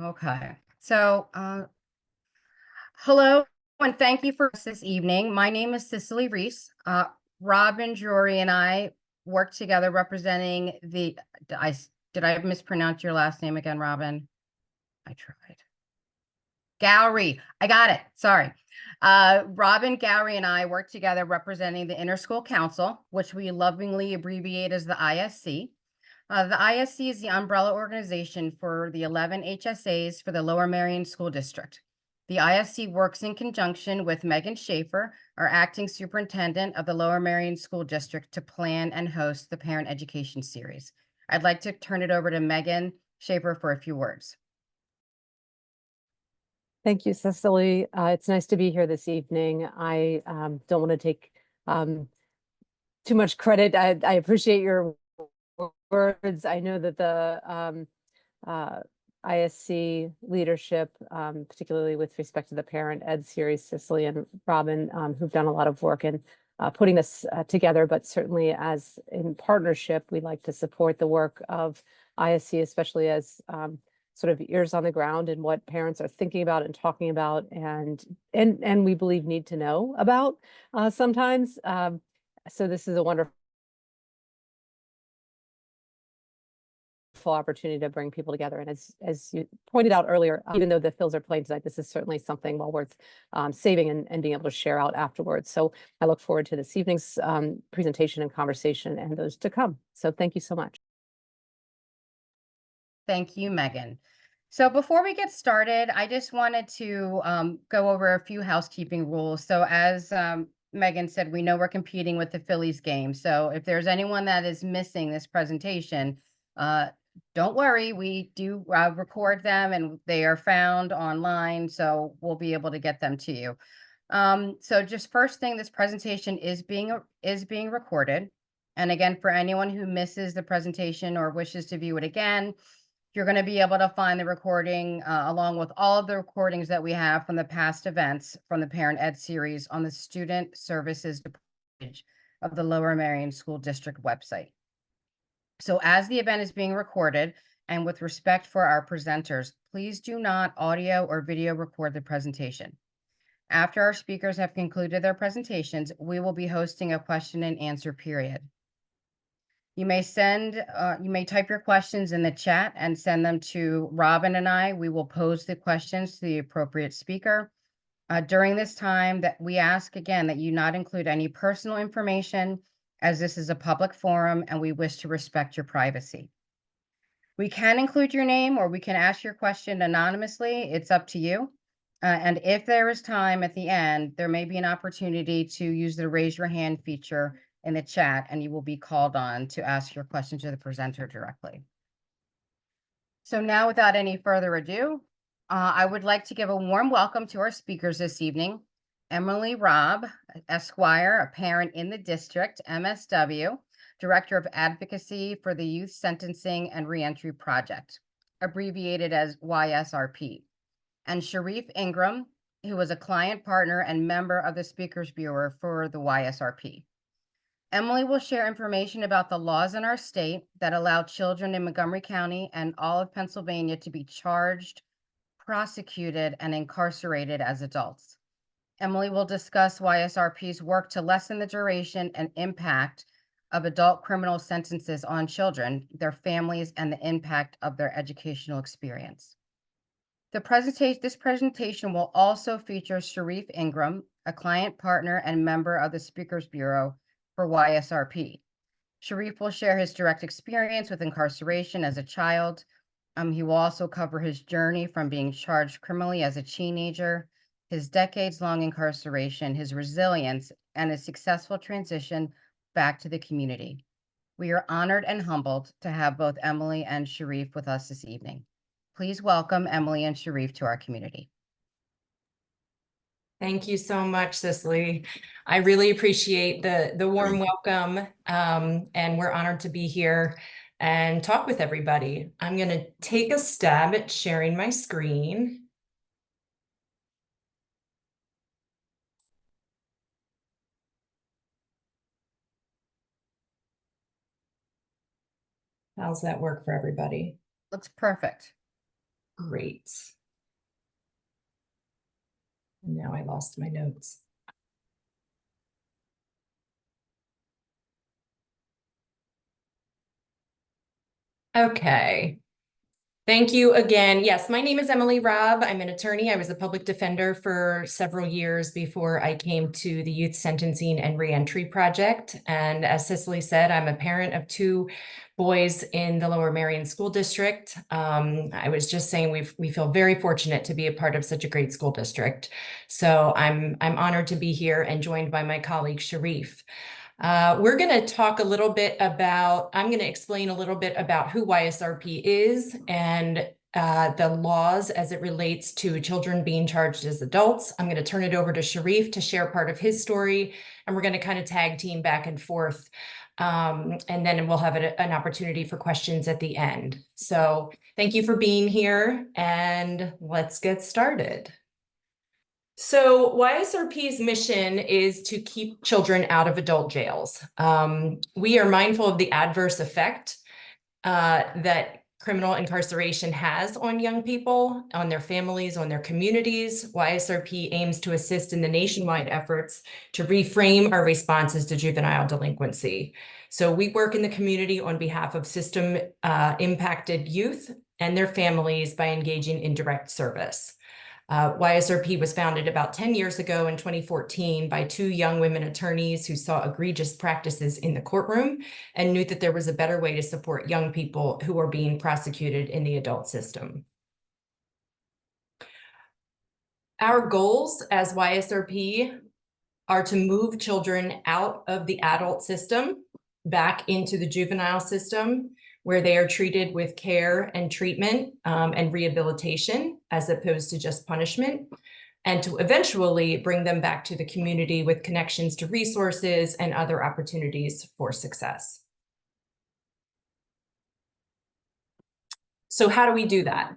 Okay. So, hello and thank you for this evening. My name is Cicely Reese. Robin Drury and I work together representing did I mispronounce your last name again, Robin? I tried. Gowrie. I got it. Sorry. Robin Gowrie and I work together representing the Interschool Council, which we lovingly abbreviate as the ISC. The ISC is the umbrella organization for the 11 HSAs for the Lower Merion School District. The ISC works in conjunction with Megan Schaefer, our acting superintendent of the Lower Merion School District, to plan and host the Parent Education Series. I'd like to turn it over to Megan Schaefer for a few words. Thank you, Cicely. It's nice to be here this evening. I don't want to take too much credit. I appreciate your words. I know that the ISC leadership, particularly with respect to the Parent Ed Series, Cicely and Robin, who've done a lot of work in putting this together, but certainly as in partnership, we like to support the work of ISC, especially as sort of ears on the ground and what parents are thinking about and talking about and we believe need to know about sometimes. So this is a wonderful opportunity to bring people together. And as you pointed out earlier, even though the fills are playing tonight, this is certainly something well worth saving and being able to share out afterwards. So I look forward to this evening's presentation and conversation and those to come. So thank you so much. Thank you, Megan. So before we get started, I just wanted to go over a few housekeeping rules. So as Megan said, we know we're competing with the Phillies game. So if there's anyone that is missing this presentation, don't worry, we do record them and they are found online. So we'll be able to get them to you. So just first thing, this presentation is being recorded. And again, for anyone who misses the presentation or wishes to view it again, you're going to be able to find the recording along with all of the recordings that we have from the past events from the Parent Ed Series on the Student Services page of the Lower Merion School District website. So as the event is being recorded, and with respect for our presenters, please do not audio or video record the presentation. After our speakers have concluded their presentations, we will be hosting a question and answer period. You may type your questions in the chat and send them to Robin and I. We will pose the questions to the appropriate speaker. During this time, that we ask again that you not include any personal information, as this is a public forum and we wish to respect your privacy. We can include your name or we can ask your question anonymously. It's up to you. And if there is time at the end, there may be an opportunity to use the raise your hand feature in the chat and you will be called on to ask your question to the presenter directly. So now, without any further ado, I would like to give a warm welcome to our speakers this evening. Emily Robb, Esquire, a parent in the district, MSW, Director of Advocacy for the Youth Sentencing and Reentry Project, abbreviated as YSRP, and Sharif Ingram, who was a client partner and member of the Speakers Bureau for the YSRP. Emily will share information about the laws in our state that allow children in Montgomery County and all of Pennsylvania to be charged, prosecuted, and incarcerated as adults. Emily will discuss YSRP's work to lessen the duration and impact of adult criminal sentences on children, their families, and the impact of their educational experience. This presentation will also feature Sharif Ingram, a client partner and member of the Speakers Bureau for YSRP. Sharif will share his direct experience with incarceration as a child. He will also cover his journey from being charged criminally as a teenager, his decades-long incarceration, his resilience, and his successful transition back to the community. We are honored and humbled to have both Emily and Sharif with us this evening. Please welcome Emily and Sharif to our community. Thank you so much, Cicely. I really appreciate the warm welcome, and we're honored to be here and talk with everybody. I'm going to take a stab at sharing my screen. How's that work for everybody? Looks perfect. Great. Now I lost my notes. Okay. Thank you again. Yes, my name is Emily Robb. I'm an attorney. I was a public defender for several years before I came to the Youth Sentencing and Reentry Project. And as Cicely said, I'm a parent of 2 boys in the Lower Merion School District. I was just saying we feel very fortunate to be a part of such a great school district. So I'm honored to be here and joined by my colleague Sharif. We're going to talk a little bit about, I'm going to explain a little bit about who YSRP is and the laws as it relates to children being charged as adults. I'm going to turn it over to Sharif to share part of his story, and we're going to kind of tag team back and forth. And then we'll have an opportunity for questions at the end. So thank you for being here, and let's get started. So YSRP's mission is to keep children out of adult jails. We are mindful of the adverse effect that criminal incarceration has on young people, on their families, on their communities. YSRP aims to assist in the nationwide efforts to reframe our responses to juvenile delinquency. So we work in the community on behalf of system impacted youth and their families by engaging in direct service. YSRP was founded about 10 years ago in 2014 by 2 young women attorneys who saw egregious practices in the courtroom and knew that there was a better way to support young people who are being prosecuted in the adult system. Our goals as YSRP are to move children out of the adult system back into the juvenile system, where they are treated with care and treatment and rehabilitation as opposed to just punishment, and to eventually bring them back to the community with connections to resources and other opportunities for success. So how do we do that?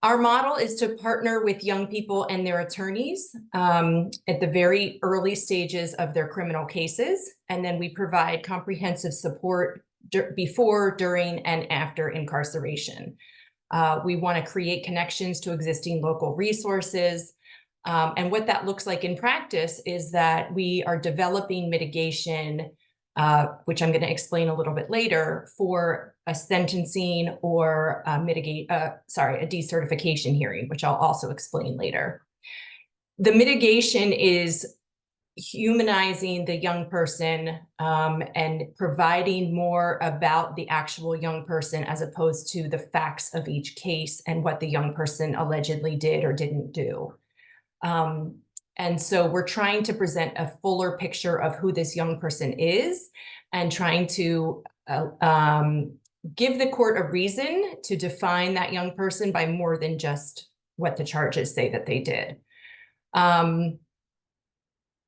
Our model is to partner with young people and their attorneys at the very early stages of their criminal cases, and then we provide comprehensive support before, during, and after incarceration. We want to create connections to existing local resources. And what that looks like in practice is that we are developing mitigation, which I'm going to explain a little bit later, for a sentencing or a decertification hearing, which I'll also explain later. The mitigation is humanizing the young person and providing more about the actual young person as opposed to the facts of each case and what the young person allegedly did or didn't do. And so we're trying to present a fuller picture of who this young person is and trying to give the court a reason to define that young person by more than just what the charges say that they did.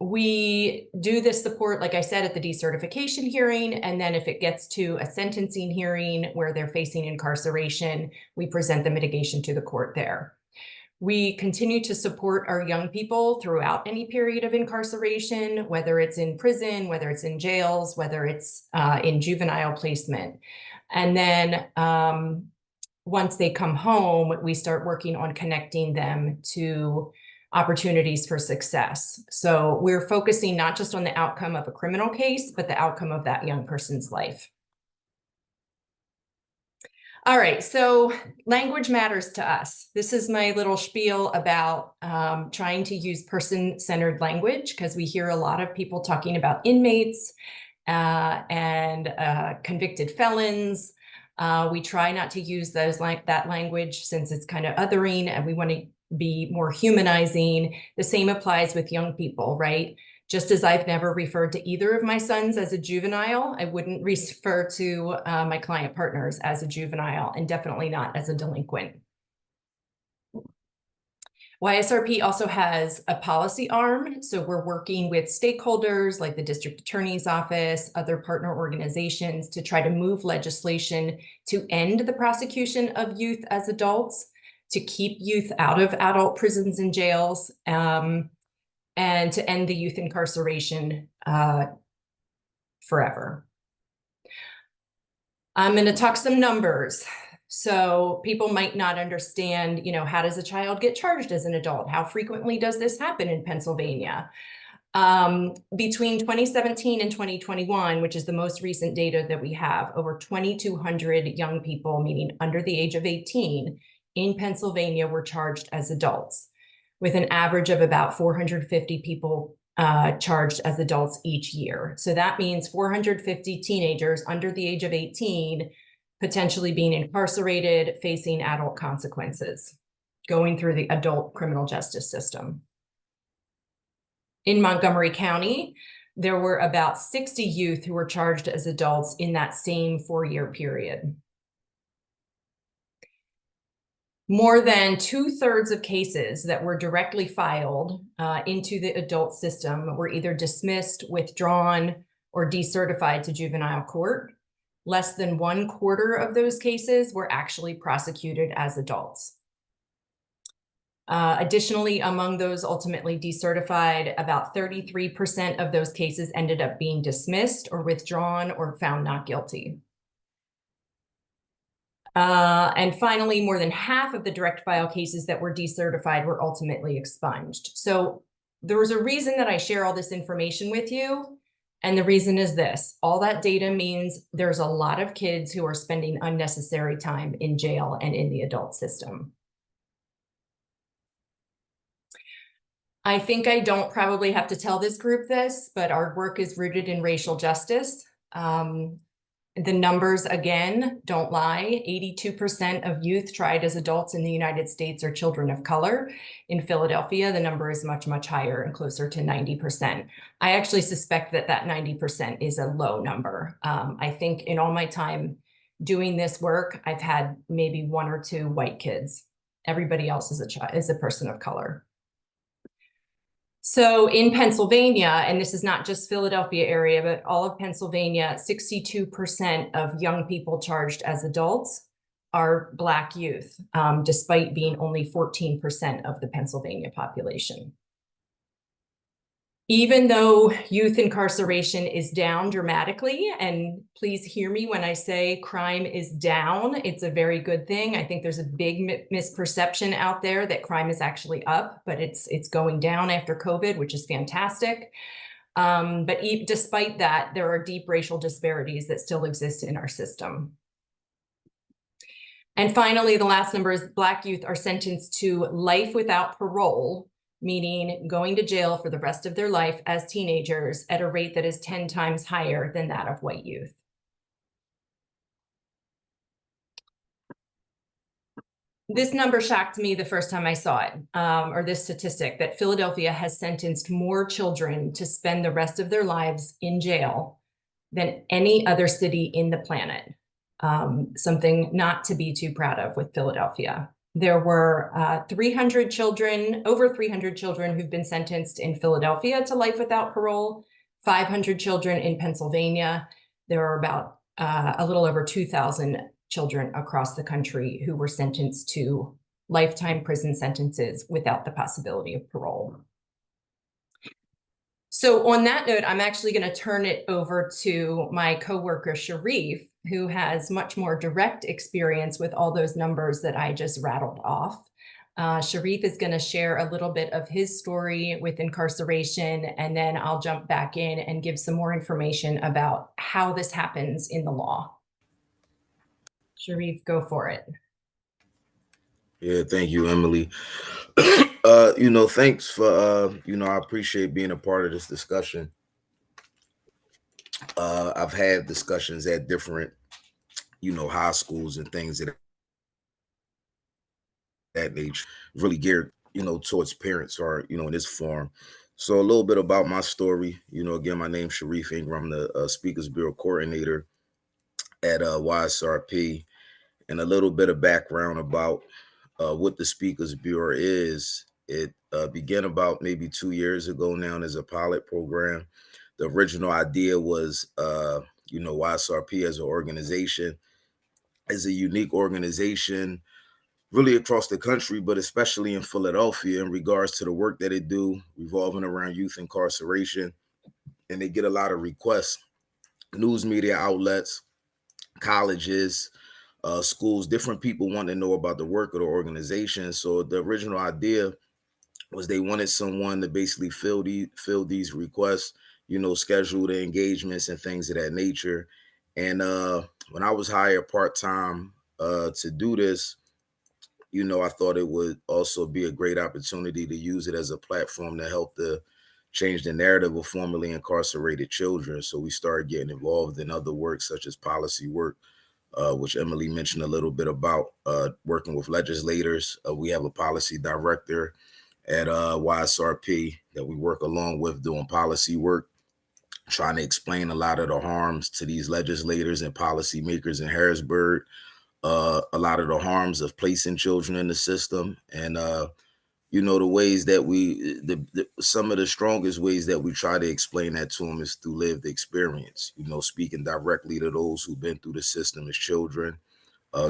We do this support, like I said, at the decertification hearing, and then if it gets to a sentencing hearing where they're facing incarceration, we present the mitigation to the court there. We continue to support our young people throughout any period of incarceration, whether it's in prison, whether it's in jails, whether it's in juvenile placement. And then once they come home, we start working on connecting them to opportunities for success. So we're focusing not just on the outcome of a criminal case, but the outcome of that young person's life. All right, so language matters to us. This is my little spiel about trying to use person-centered language, because we hear a lot of people talking about inmates and convicted felons. We try not to use that language since it's kind of othering, and we want to be more humanizing. The same applies with young people, right? Just as I've never referred to either of my sons as a juvenile, I wouldn't refer to my client partners as a juvenile, and definitely not as a delinquent. YSRP also has a policy arm, so we're working with stakeholders like the district attorney's office, other partner organizations to try to move legislation to end the prosecution of youth as adults, to keep youth out of adult prisons and jails, and to end the youth incarceration forever. I'm going to talk some numbers. So people might not understand, how does a child get charged as an adult? How frequently does this happen in Pennsylvania? Between 2017 and 2021, which is the most recent data that we have, over 2,200 young people, meaning under the age of 18, in Pennsylvania were charged as adults, with an average of about 450 people charged as adults each year. So that means 450 teenagers under the age of 18 potentially being incarcerated, facing adult consequences, going through the adult criminal justice system. In Montgomery County, there were about 60 youth who were charged as adults in that same 4-year period. More than 2/3 of cases that were directly filed into the adult system were either dismissed, withdrawn, or decertified to juvenile court. Less than 1/4 of those cases were actually prosecuted as adults. Additionally, among those ultimately decertified, about 33% of those cases ended up being dismissed or withdrawn or found not guilty. And finally, more than half of the direct file cases that were decertified were ultimately expunged. So there was a reason that I share all this information with you. And the reason is this: all that data means there's a lot of kids who are spending unnecessary time in jail and in the adult system. I think I don't probably have to tell this group this, but our work is rooted in racial justice. The numbers, again, don't lie. 82% of youth tried as adults in the United States are children of color. In Philadelphia, the number is much, much higher and closer to 90%. I actually suspect that that 90% is a low number. I think in all my time doing this work, I've had maybe 1 or 2 white kids. Everybody else is a person of color. So in Pennsylvania, and this is not just Philadelphia area, but all of Pennsylvania, 62% of young people charged as adults are Black youth, despite being only 14% of the Pennsylvania population. Even though youth incarceration is down dramatically, and please hear me when I say crime is down, it's a very good thing. I think there's a big misperception out there that crime is actually up, but it's going down after COVID, which is fantastic. But despite that, there are deep racial disparities that still exist in our system. And finally, the last number is Black youth are sentenced to life without parole, meaning going to jail for the rest of their life as teenagers at a rate that is 10 times higher than that of white youth. This number shocked me the first time I saw it, or this statistic, that Philadelphia has sentenced more children to spend the rest of their lives in jail than any other city in the planet. Something not to be too proud of with Philadelphia. There were over 300 children who've been sentenced in Philadelphia to life without parole, 500 children in Pennsylvania. There are about a little over 2,000 children across the country who were sentenced to lifetime prison sentences without the possibility of parole. So on that note, I'm actually going to turn it over to my coworker, Sharif, who has much more direct experience with all those numbers that I just rattled off. Sharif is going to share a little bit of his story with incarceration, and then I'll jump back in and give some more information about how this happens in the law. Sharif, go for it. Yeah, thank you, Emily. Thanks for, I appreciate being a part of this discussion. I've had discussions at different, high schools and things of that nature, really geared, towards parents or, in this form. So a little bit about my story. Again, my name's Sharif Ingram. I'm the Speakers Bureau Coordinator at YSRP, and a little bit of background about what the Speakers Bureau is. It began about maybe 2 years ago now as a pilot program. The original idea was, YSRP as an organization, as a unique organization, really across the country, but especially in Philadelphia in regards to the work that it do revolving around youth incarceration. And they get a lot of requests, news media outlets, colleges, schools, different people wanting to know about the work of the organization. So the original idea was they wanted someone to basically fill these requests, schedule the engagements and things of that nature. And when I was hired part-time to do this, I thought it would also be a great opportunity to use it as a platform to help to change the narrative of formerly incarcerated children. So we started getting involved in other work such as policy work, which Emily mentioned a little bit about, working with legislators. We have a policy director at YSRP that we work along with doing policy work, trying to explain a lot of the harms to these legislators and policymakers in Harrisburg, a lot of the harms of placing children in the system, and the ways that some of the strongest ways that we try to explain that to them is through lived experience, speaking directly to those who've been through the system as children,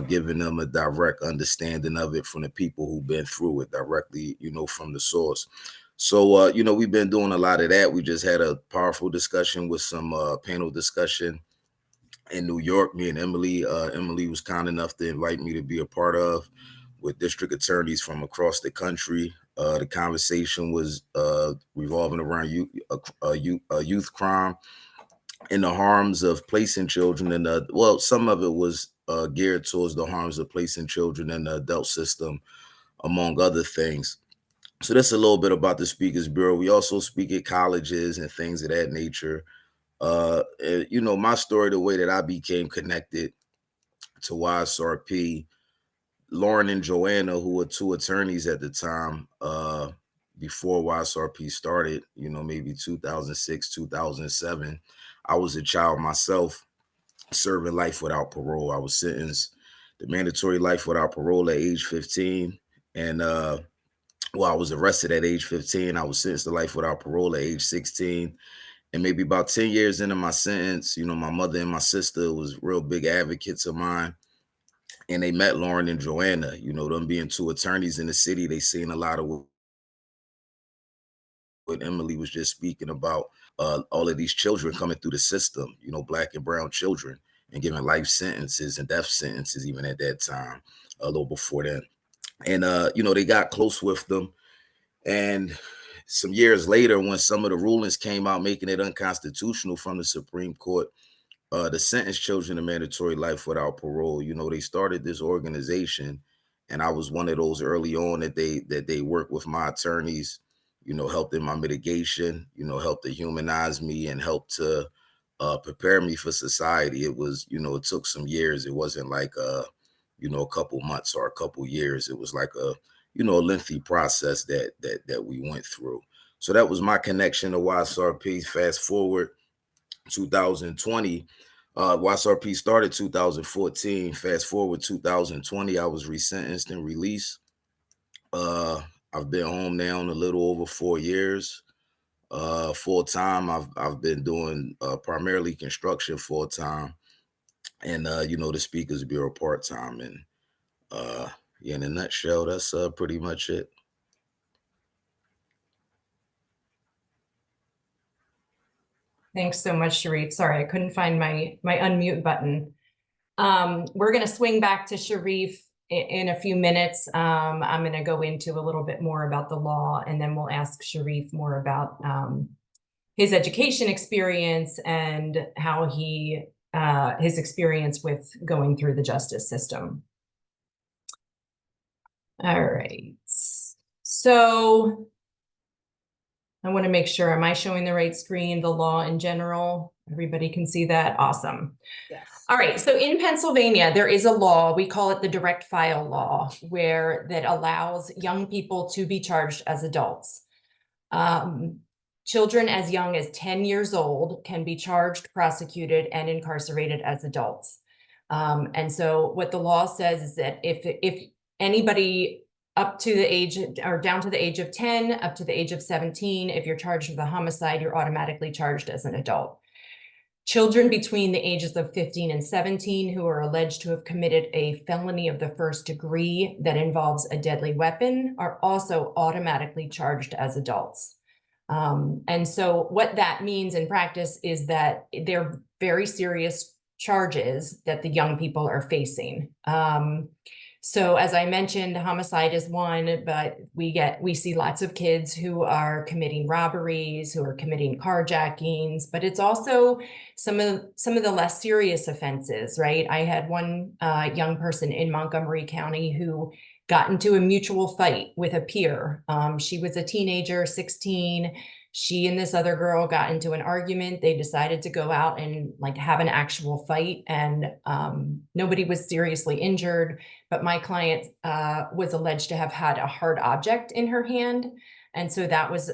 giving them a direct understanding of it from the people who've been through it directly, from the source. So, we've been doing a lot of that. We just had a powerful discussion with some panel discussion in New York. Me and Emily, Emily was kind enough to invite me to be a part of, with district attorneys from across the country. The conversation was revolving around youth crime and the harms of placing children in the, well, some of it was geared towards the harms of placing children in the adult system, among other things. So that's a little bit about the Speakers Bureau. We also speak at colleges and things of that nature. My story, the way that I became connected to YSRP, Lauren and Joanna, who were two attorneys at the time, before YSRP started, maybe 2006, 2007. I was a child myself, serving life without parole. I was sentenced to mandatory life without parole at age 15. And I was arrested at age 15. I was sentenced to life without parole at age 16. And maybe about 10 years into my sentence, my mother and my sister was real big advocates of mine. And they met Lauren and Joanna, them being two attorneys in the city. They seen a lot of what Emily was just speaking about, all of these children coming through the system, Black and brown children, and giving life sentences and death sentences even at that time, a little before then. And, they got close with them. And some years later, when some of the rulings came out making it unconstitutional from the Supreme Court, to sentence children to mandatory life without parole, they started this organization, and I was one of those early on that they worked with my attorneys, helped in my mitigation, helped to humanize me and helped to prepare me for society. It was, it took some years. It wasn't like a couple months or a couple years. It was like a lengthy process that we went through. So that was my connection to YSRP. Fast forward 2020, YSRP started 2014. Fast forward 2020, I was resentenced and released. I've been home now in a little over 4 years. Full time, I've been doing primarily construction full time, and the Speakers Bureau part time. And yeah, in a nutshell, that's pretty much it. Thanks so much, Sharif. Sorry, I couldn't find my unmute button. We're going to swing back to Sharif in a few minutes. I'm going to go into a little bit more about the law, and then we'll ask Sharif more about his education experience and how his experience with going through the justice system. All right. So I want to make sure, am I showing the right screen, the law in general? Everybody can see that? Awesome. Yes. All right, so in Pennsylvania, there is a law, we call it the direct file law, that allows young people to be charged as adults. Children as young as 10 years old can be charged, prosecuted, and incarcerated as adults. And so what the law says is that if anybody up to the age or down to the age of 10, up to the age of 17, if you're charged with a homicide, you're automatically charged as an adult. Children between the ages of 15 and 17 who are alleged to have committed a felony of the first degree that involves a deadly weapon are also automatically charged as adults. And so what that means in practice is that they're very serious charges that the young people are facing. So as I mentioned, homicide is one, but we see lots of kids who are committing robberies, who are committing carjackings, but it's also some of the less serious offenses, right? I had one young person in Montgomery County who got into a mutual fight with a peer. She was a teenager, 16. She and this other girl got into an argument. They decided to go out and like have an actual fight, and nobody was seriously injured. But my client was alleged to have had a hard object in her hand. And so that was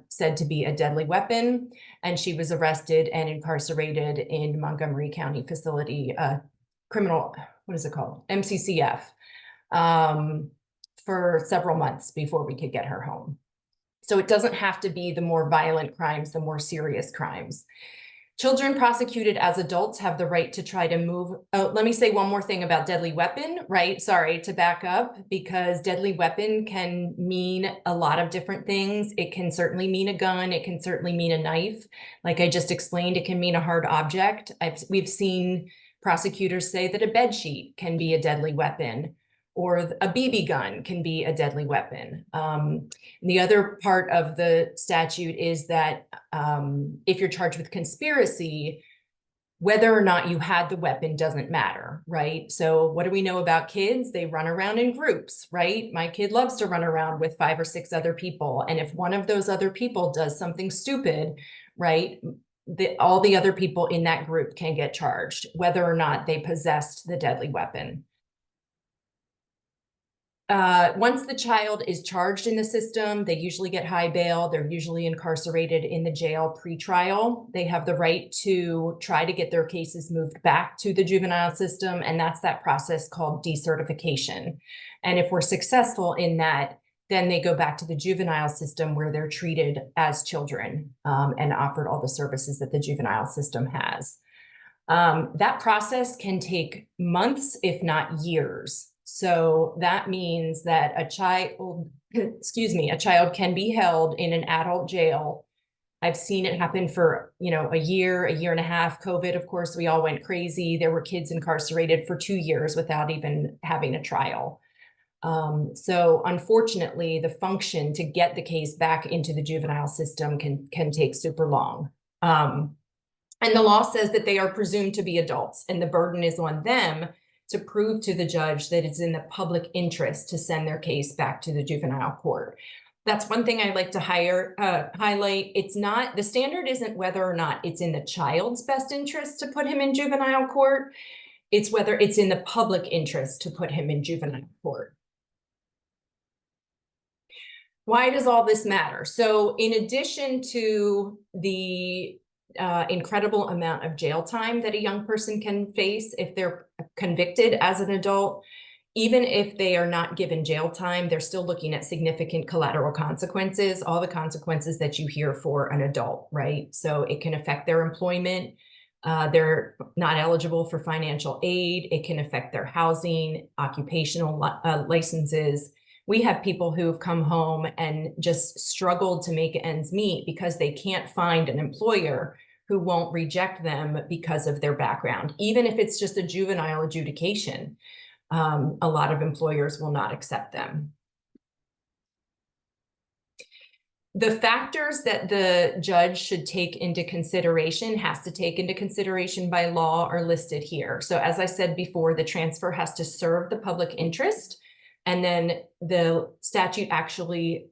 said to be a deadly weapon. And she was arrested and incarcerated in Montgomery County facility, criminal, what is it called? MCCF, for several months before we could get her home. So it doesn't have to be the more violent crimes, the more serious crimes. Children prosecuted as adults have the right to try to move. Oh, let me say one more thing about deadly weapon, right? Sorry, to back up, because deadly weapon can mean a lot of different things. It can certainly mean a gun. It can certainly mean a knife. Like I just explained, it can mean a hard object. We've seen prosecutors say that a bed sheet can be a deadly weapon, or a BB gun can be a deadly weapon. The other part of the statute is that if you're charged with conspiracy, whether or not you had the weapon doesn't matter, right? So what do we know about kids? They run around in groups, right? My kid loves to run around with 5 or 6 other people. And if one of those other people does something stupid, right, all the other people in that group can get charged, whether or not they possessed the deadly weapon. Once the child is charged in the system, they usually get high bail. They're usually incarcerated in the jail pre-trial. They have the right to try to get their cases moved back to the juvenile system, and that's that process called decertification. And if we're successful in that, then they go back to the juvenile system where they're treated as children and offered all the services that the juvenile system has. That process can take months, if not years. So that means that a child can be held in an adult jail. I've seen it happen for, a year and a half. COVID, of course, we all went crazy. There were kids incarcerated for 2 years without even having a trial. So unfortunately, the function to get the case back into the juvenile system can take super long. And the law says that they are presumed to be adults, and the burden is on them to prove to the judge that it's in the public interest to send their case back to the juvenile court. That's one thing I'd like to highlight. It's not, the standard isn't whether or not it's in the child's best interest to put him in juvenile court. It's whether it's in the public interest to put him in juvenile court. Why does all this matter? So in addition to the incredible amount of jail time that a young person can face if they're convicted as an adult, even if they are not given jail time, they're still looking at significant collateral consequences, all the consequences that you hear for an adult, right? So it can affect their employment. They're not eligible for financial aid. It can affect their housing, occupational licenses. We have people who have come home and just struggled to make ends meet because they can't find an employer who won't reject them because of their background. Even if it's just a juvenile adjudication, a lot of employers will not accept them. The factors that the judge should take into consideration, has to take into consideration by law, are listed here. So as I said before, the transfer has to serve the public interest. And then the statute actually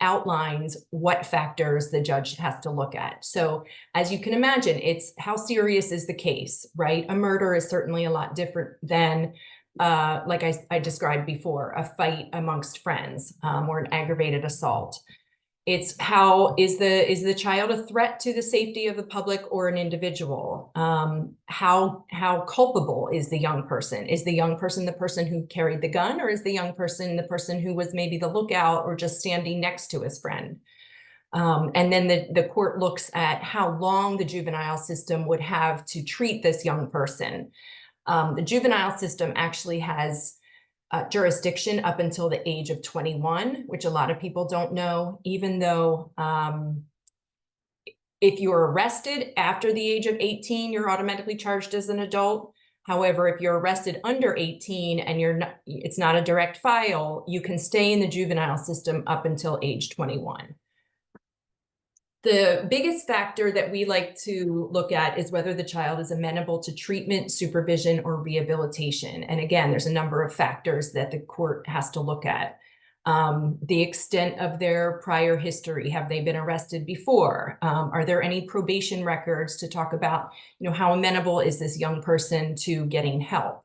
outlines what factors the judge has to look at. So as you can imagine, it's how serious is the case, right? A murder is certainly a lot different than, like I described before, a fight amongst friends or an aggravated assault. It's how is the child a threat to the safety of the public or an individual? How culpable is the young person? Is the young person the person who carried the gun, or is the young person the person who was maybe the lookout or just standing next to his friend? And then the court looks at how long the juvenile system would have to treat this young person. The juvenile system actually has jurisdiction up until the age of 21, which a lot of people don't know, even though If you're arrested after the age of 18, you're automatically charged as an adult. However, if you're arrested under 18 and it's not a direct file, you can stay in the juvenile system up until age 21. The biggest factor that we like to look at is whether the child is amenable to treatment, supervision, or rehabilitation. And again, there's a number of factors that the court has to look at. The extent of their prior history. Have they been arrested before? Are there any probation records to talk about, how amenable is this young person to getting help?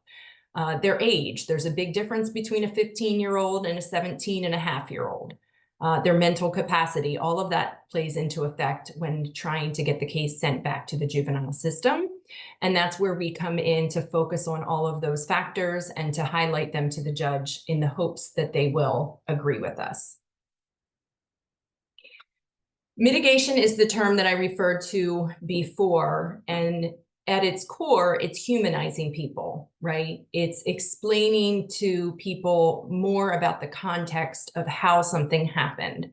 Their age. There's a big difference between a 15-year-old and a 17-and-a-half-year-old. Their mental capacity, all of that plays into effect when trying to get the case sent back to the juvenile system. And that's where we come in to focus on all of those factors and to highlight them to the judge in the hopes that they will agree with us. Mitigation is the term that I referred to before, and at its core, it's humanizing people, right? It's explaining to people more about the context of how something happened.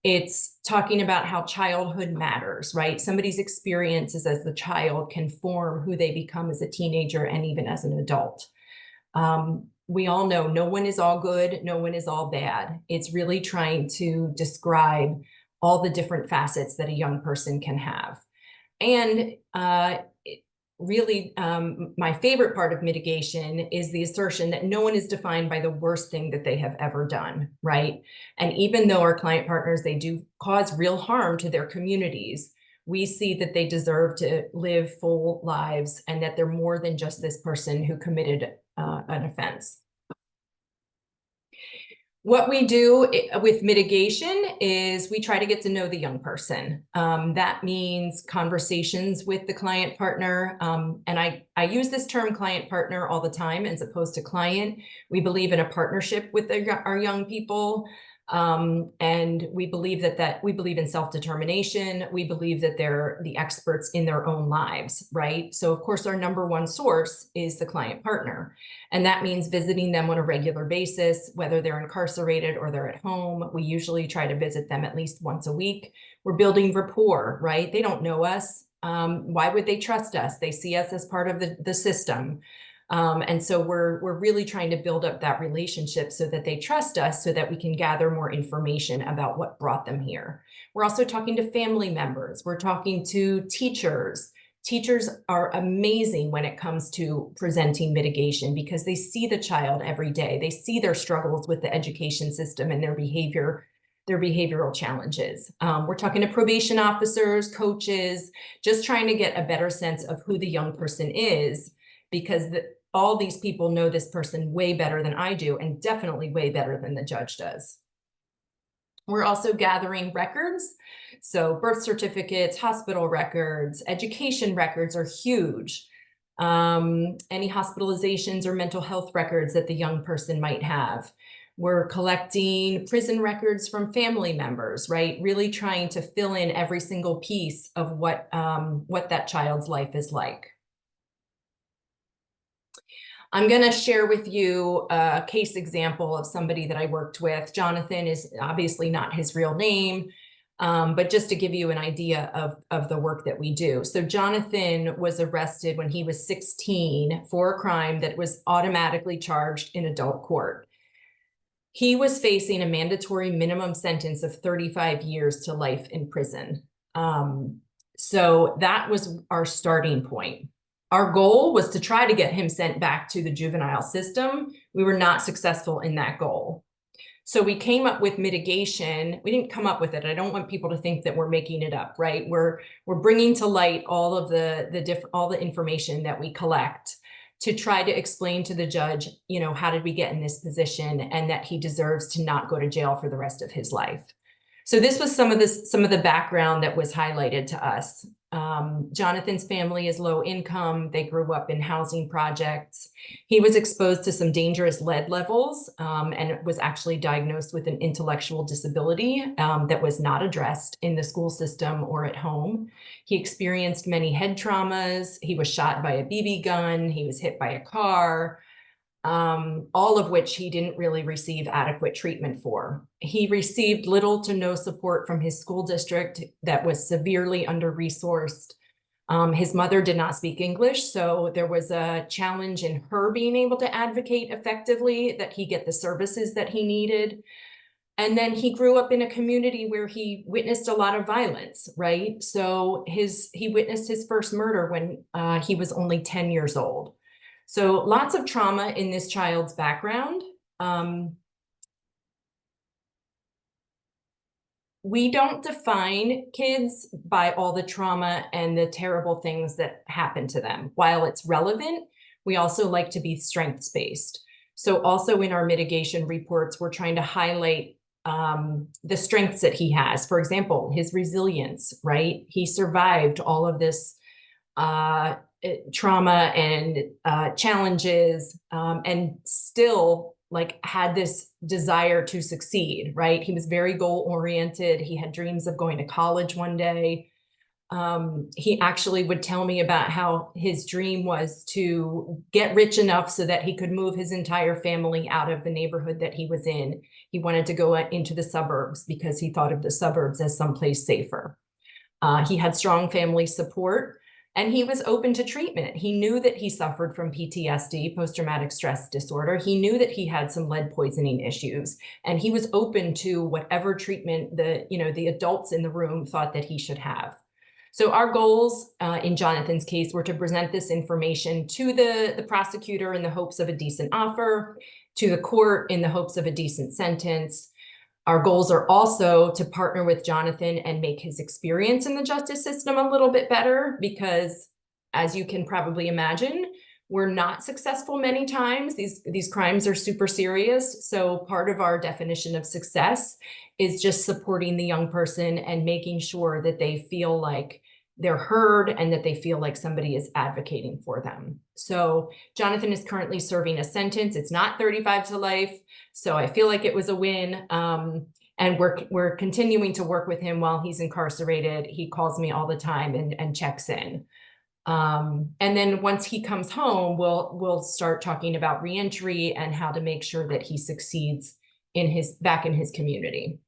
It's talking about how childhood matters, right? Somebody's experiences as the child can form who they become as a teenager and even as an adult. We all know no one is all good, no one is all bad. It's really trying to describe all the different facets that a young person can have. And really, my favorite part of mitigation is the assertion that no one is defined by the worst thing that they have ever done, right? And even though our client partners, they do cause real harm to their communities, we see that they deserve to live full lives and that they're more than just this person who committed an offense. What we do with mitigation is we try to get to know the young person. That means conversations with the client partner. And I use this term client partner all the time as opposed to client. We believe in a partnership with our young people. And we believe we believe in self-determination. We believe that they're the experts in their own lives, right? So of course, our number one source is the client partner. And that means visiting them on a regular basis, whether they're incarcerated or they're at home. We usually try to visit them at least once a week. We're building rapport, right? They don't know us. Why would they trust us? They see us as part of the system. And so we're really trying to build up that relationship so that they trust us so that we can gather more information about what brought them here. We're also talking to family members. We're talking to teachers. Teachers are amazing when it comes to presenting mitigation because they see the child every day. They see their struggles with the education system and their behavioral challenges. We're talking to probation officers, coaches, just trying to get a better sense of who the young person is, because all these people know this person way better than I do, and definitely way better than the judge does. We're also gathering records. So birth certificates, hospital records, education records are huge. Any hospitalizations or mental health records that the young person might have. We're collecting prison records from family members, right? Really trying to fill in every single piece of what that child's life is like. I'm going to share with you a case example of somebody that I worked with. Jonathan is obviously not his real name, but just to give you an idea of the work that we do. So Jonathan was arrested when he was 16 for a crime that was automatically charged in adult court. He was facing a mandatory minimum sentence of 35 years to life in prison. So that was our starting point. Our goal was to try to get him sent back to the juvenile system. We were not successful in that goal. So we came up with mitigation. We didn't come up with it. I don't want people to think that we're making it up, right? We're bringing to light all of the information that we collect to try to explain to the judge, how did we get in this position, and that he deserves to not go to jail for the rest of his life. So this was some of the background that was highlighted to us. Jonathan's family is low income. They grew up in housing projects. He was exposed to some dangerous lead levels and was actually diagnosed with an intellectual disability that was not addressed in the school system or at home. He experienced many head traumas. He was shot by a BB gun. He was hit by a car. all of which he didn't really receive adequate treatment for. He received little to no support from his school district that was severely under-resourced. His mother did not speak English, so there was a challenge in her being able to advocate effectively that he get the services that he needed. And then he grew up in a community where he witnessed a lot of violence, right? So he witnessed his first murder when he was only 10 years old. So lots of trauma in this child's background. We don't define kids by all the trauma and the terrible things that happen to them. While it's relevant, we also like to be strengths-based. So also in our mitigation reports, we're trying to highlight the strengths that he has. For example, his resilience, right? He survived all of this trauma and challenges, and still like had this desire to succeed, right? He was very goal oriented. He had dreams of going to college one day. He actually would tell me about how his dream was to get rich enough so that he could move his entire family out of the neighborhood that he was in. He wanted to go into the suburbs because he thought of the suburbs as someplace safer. He had strong family support, and he was open to treatment. He knew that he suffered from PTSD, post-traumatic stress disorder. He knew that he had some lead poisoning issues, and he was open to whatever treatment the adults in the room thought that he should have. So our goals in Jonathan's case were to present this information to the prosecutor in the hopes of a decent offer, to the court in the hopes of a decent sentence. Our goals are also to partner with Jonathan and make his experience in the justice system a little bit better, because as you can probably imagine, we're not successful many times. These crimes are super serious. So part of our definition of success is just supporting the young person and making sure that they feel like they're heard and that they feel like somebody is advocating for them. So Jonathan is currently serving a sentence. It's not 35 to life. So I feel like it was a win. And we're continuing to work with him while he's incarcerated. He calls me all the time and checks in. And then once he comes home, we'll start talking about reentry and how to make sure that he succeeds back in his community.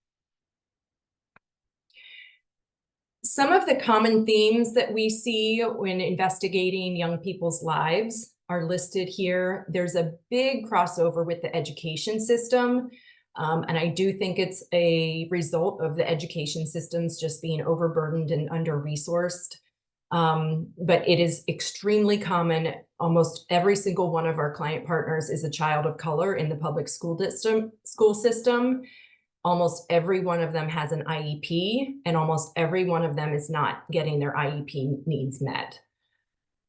Some of the common themes that we see when investigating young people's lives are listed here. There's a big crossover with the education system. And I do think it's a result of the education systems just being overburdened and under-resourced. But it is extremely common. Almost every single one of our client partners is a child of color in the public school system. Almost every one of them has an IEP, and almost every one of them is not getting their IEP needs met.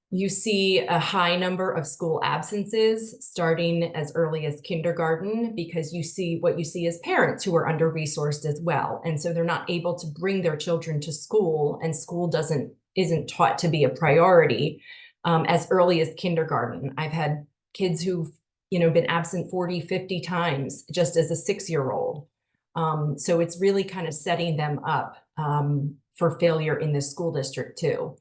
You see a high number of school absences starting as early as kindergarten, because what you see as parents who are under-resourced as well. And so they're not able to bring their children to school, and school isn't taught to be a priority as early as kindergarten. I've had kids who've been absent 40, 50 times just as a 6-year-old. So it's really kind of setting them up for failure in the school district too.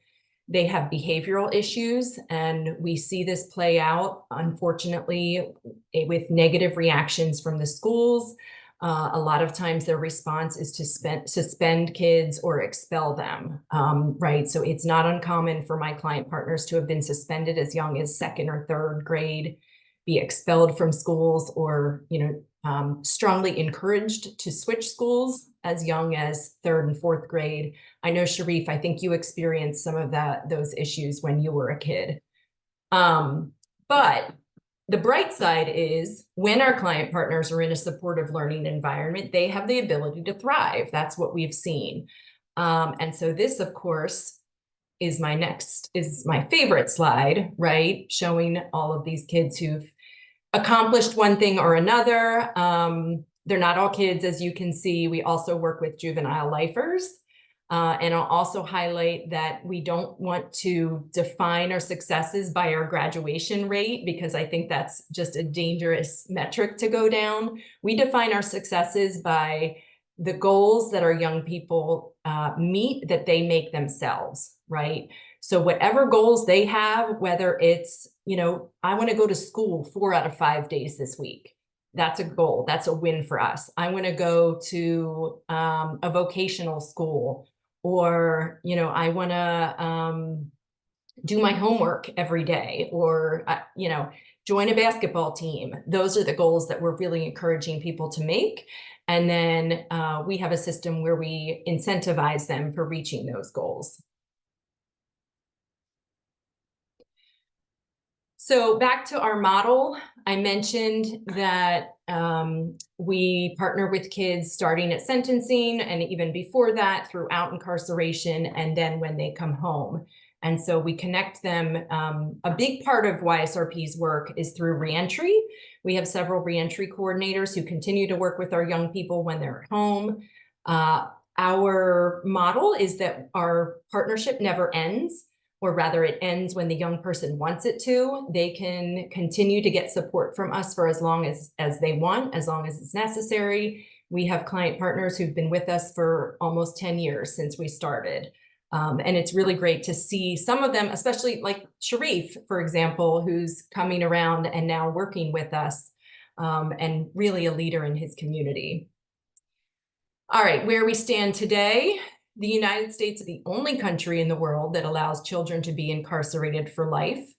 They have behavioral issues, and we see this play out, unfortunately, with negative reactions from the schools. A lot of times their response is to suspend kids or expel them, right? So it's not uncommon for my client partners to have been suspended as young as 2nd or 3rd grade, be expelled from schools, or strongly encouraged to switch schools as young as 3rd and 4th grade. I know, Sharif, I think you experienced some of those issues when you were a kid. But the bright side is when our client partners are in a supportive learning environment, they have the ability to thrive. That's what we've seen. And so this, of course, is my favorite slide, right? Showing all of these kids who've accomplished one thing or another. They're not all kids, as you can see. We also work with juvenile lifers. And I'll also highlight that we don't want to define our successes by our graduation rate, because I think that's just a dangerous metric to go down. We define our successes by the goals that our young people meet, that they make themselves, right? So whatever goals they have, whether it's I want to go to school 4 out of 5 days this week. That's a goal. That's a win for us. I want to go to a vocational school, or, I want to do my homework every day, or, join a basketball team. Those are the goals that we're really encouraging people to make. And then we have a system where we incentivize them for reaching those goals. So back to our model, I mentioned that we partner with kids starting at sentencing and even before that, throughout incarceration, and then when they come home. And so we connect them. A big part of YSRP's work is through reentry. We have several reentry coordinators who continue to work with our young people when they're at home. Our model is that our partnership never ends, or rather it ends when the young person wants it to. They can continue to get support from us for as long as they want, as long as it's necessary. We have client partners who've been with us for almost 10 years since we started. And it's really great to see some of them, especially like Sharif, for example, who's coming around and now working with us, and really a leader in his community. All right, where we stand today. The United States is the only country in the world that allows children to be incarcerated for life.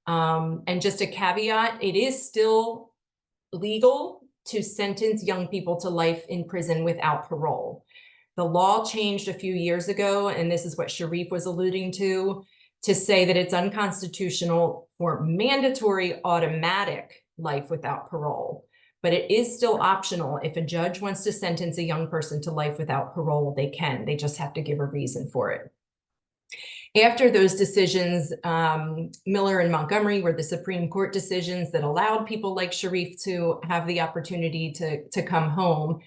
And just a caveat, it is still legal to sentence young people to life in prison without parole. The law changed a few years ago, and this is what Sharif was alluding to say that it's unconstitutional for mandatory automatic life without parole. But it is still optional. If a judge wants to sentence a young person to life without parole, they can. They just have to give a reason for it. After those decisions, Miller and Montgomery were the Supreme Court decisions that allowed people like Sharif to have the opportunity to come home.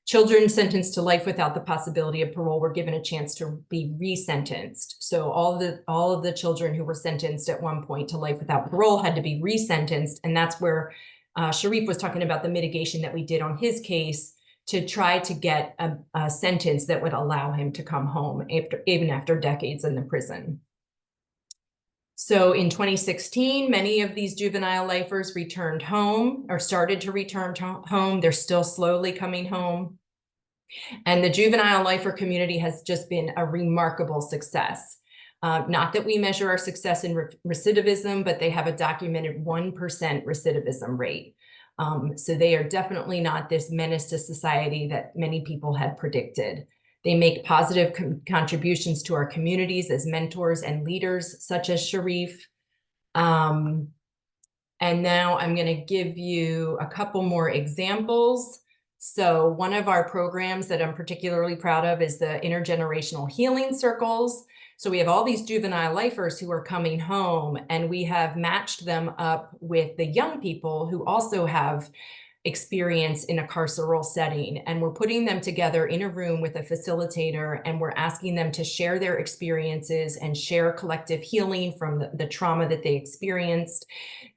Children sentenced to life without the possibility of parole were given a chance to be resentenced. So all of the children who were sentenced at one point to life without parole had to be resentenced, and that's where Sharif was talking about the mitigation that we did on his case to try to get a sentence that would allow him to come home even after decades in the prison. So in 2016, many of these juvenile lifers returned home or started to return home. They're still slowly coming home. And the juvenile lifer community has just been a remarkable success. Not that we measure our success in recidivism, but they have a documented 1% recidivism rate. So they are definitely not this menace to society that many people had predicted. They make positive contributions to our communities as mentors and leaders, such as Sharif. And now I'm going to give you a couple more examples. So one of our programs that I'm particularly proud of is the intergenerational healing circles. So we have all these juvenile lifers who are coming home, and we have matched them up with the young people who also have experience in a carceral setting. And we're putting them together in a room with a facilitator, and we're asking them to share their experiences and share collective healing from the trauma that they experienced.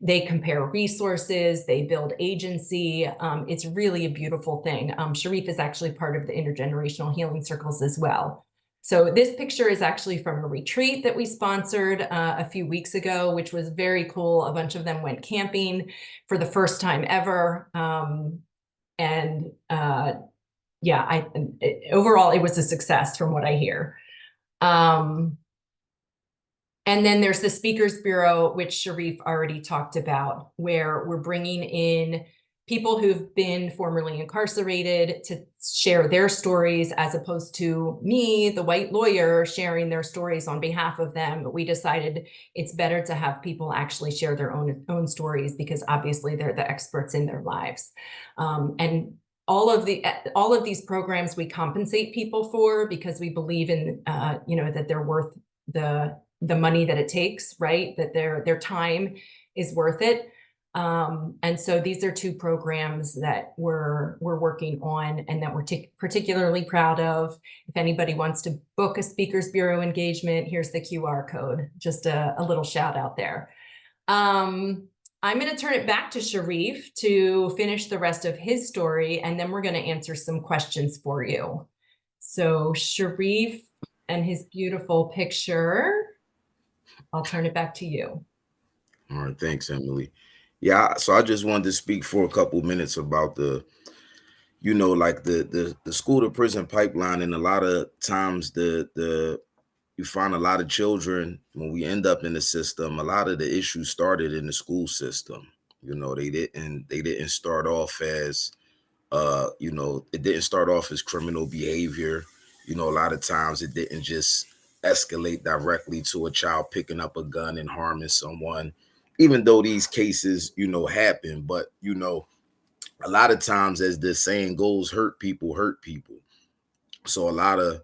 They compare resources, they build agency. It's really a beautiful thing. Sharif is actually part of the intergenerational healing circles as well. So this picture is actually from a retreat that we sponsored a few weeks ago, which was very cool. A bunch of them went camping for the first time ever. Yeah, overall, it was a success from what I hear. And then there's the Speakers Bureau, which Sharif already talked about, where we're bringing in people who've been formerly incarcerated to share their stories, as opposed to me, the white lawyer, sharing their stories on behalf of them. But we decided it's better to have people actually share their own stories, because obviously they're the experts in their lives. And all of these programs we compensate people for, because we believe in that they're worth the money that it takes, right? That their time is worth it. And so these are two programs that we're working on and that we're particularly proud of. If anybody wants to book a Speakers Bureau engagement, here's the QR code. Just a little shout out there. I'm going to turn it back to Sharif to finish the rest of his story, and then we're going to answer some questions for you. So Sharif and his beautiful picture, I'll turn it back to you. All right, thanks, Emily. Yeah, so I just wanted to speak for a couple minutes about the, like the school to prison pipeline, and a lot of times the you find a lot of children when we end up in the system. A lot of the issues started in the school system. They didn't start off as it didn't start off as criminal behavior. A lot of times it didn't just escalate directly to a child picking up a gun and harming someone, even though these cases, happen. But, a lot of times, as the saying goes, hurt people hurt people. So a lot of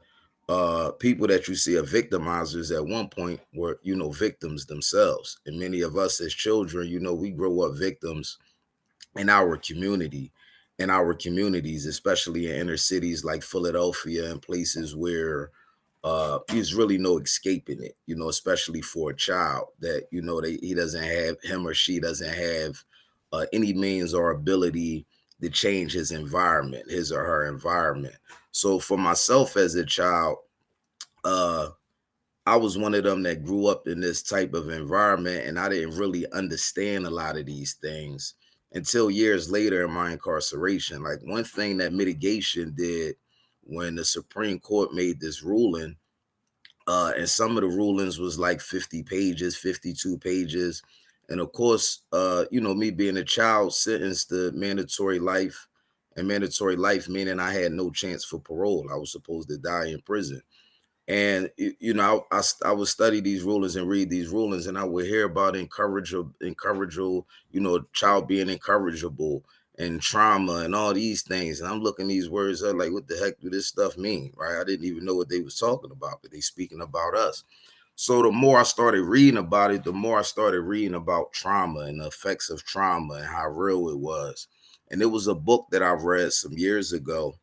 people that you see are victimizers at one point were, victims themselves. And many of us as children, we grow up victims in our community, in our communities, especially in inner cities like Philadelphia and places where there's really no escaping it, especially for a child that, he doesn't have, him or she doesn't have any means or ability to change his environment, his or her environment. So for myself as a child, uh, I was one of them that grew up in this type of environment, and I didn't really understand a lot of these things until years later in my incarceration. Like, one thing that mitigation did when the Supreme Court made this ruling, and some of the rulings was like 50 pages, 52 pages. And of course, me being a child sentenced to mandatory life, and mandatory life meaning I had no chance for parole. I was supposed to die in prison. And I would study these rulings and read these rulings, and I would hear about encourageable, child being encourageable and trauma and all these things. And I'm looking these words up like, what the heck do this stuff mean? Right? I didn't even know what they was talking about, but they speaking about us. So the more I started reading about it, the more I started reading about trauma and the effects of trauma and how real it was. And it was a book that I read some years ago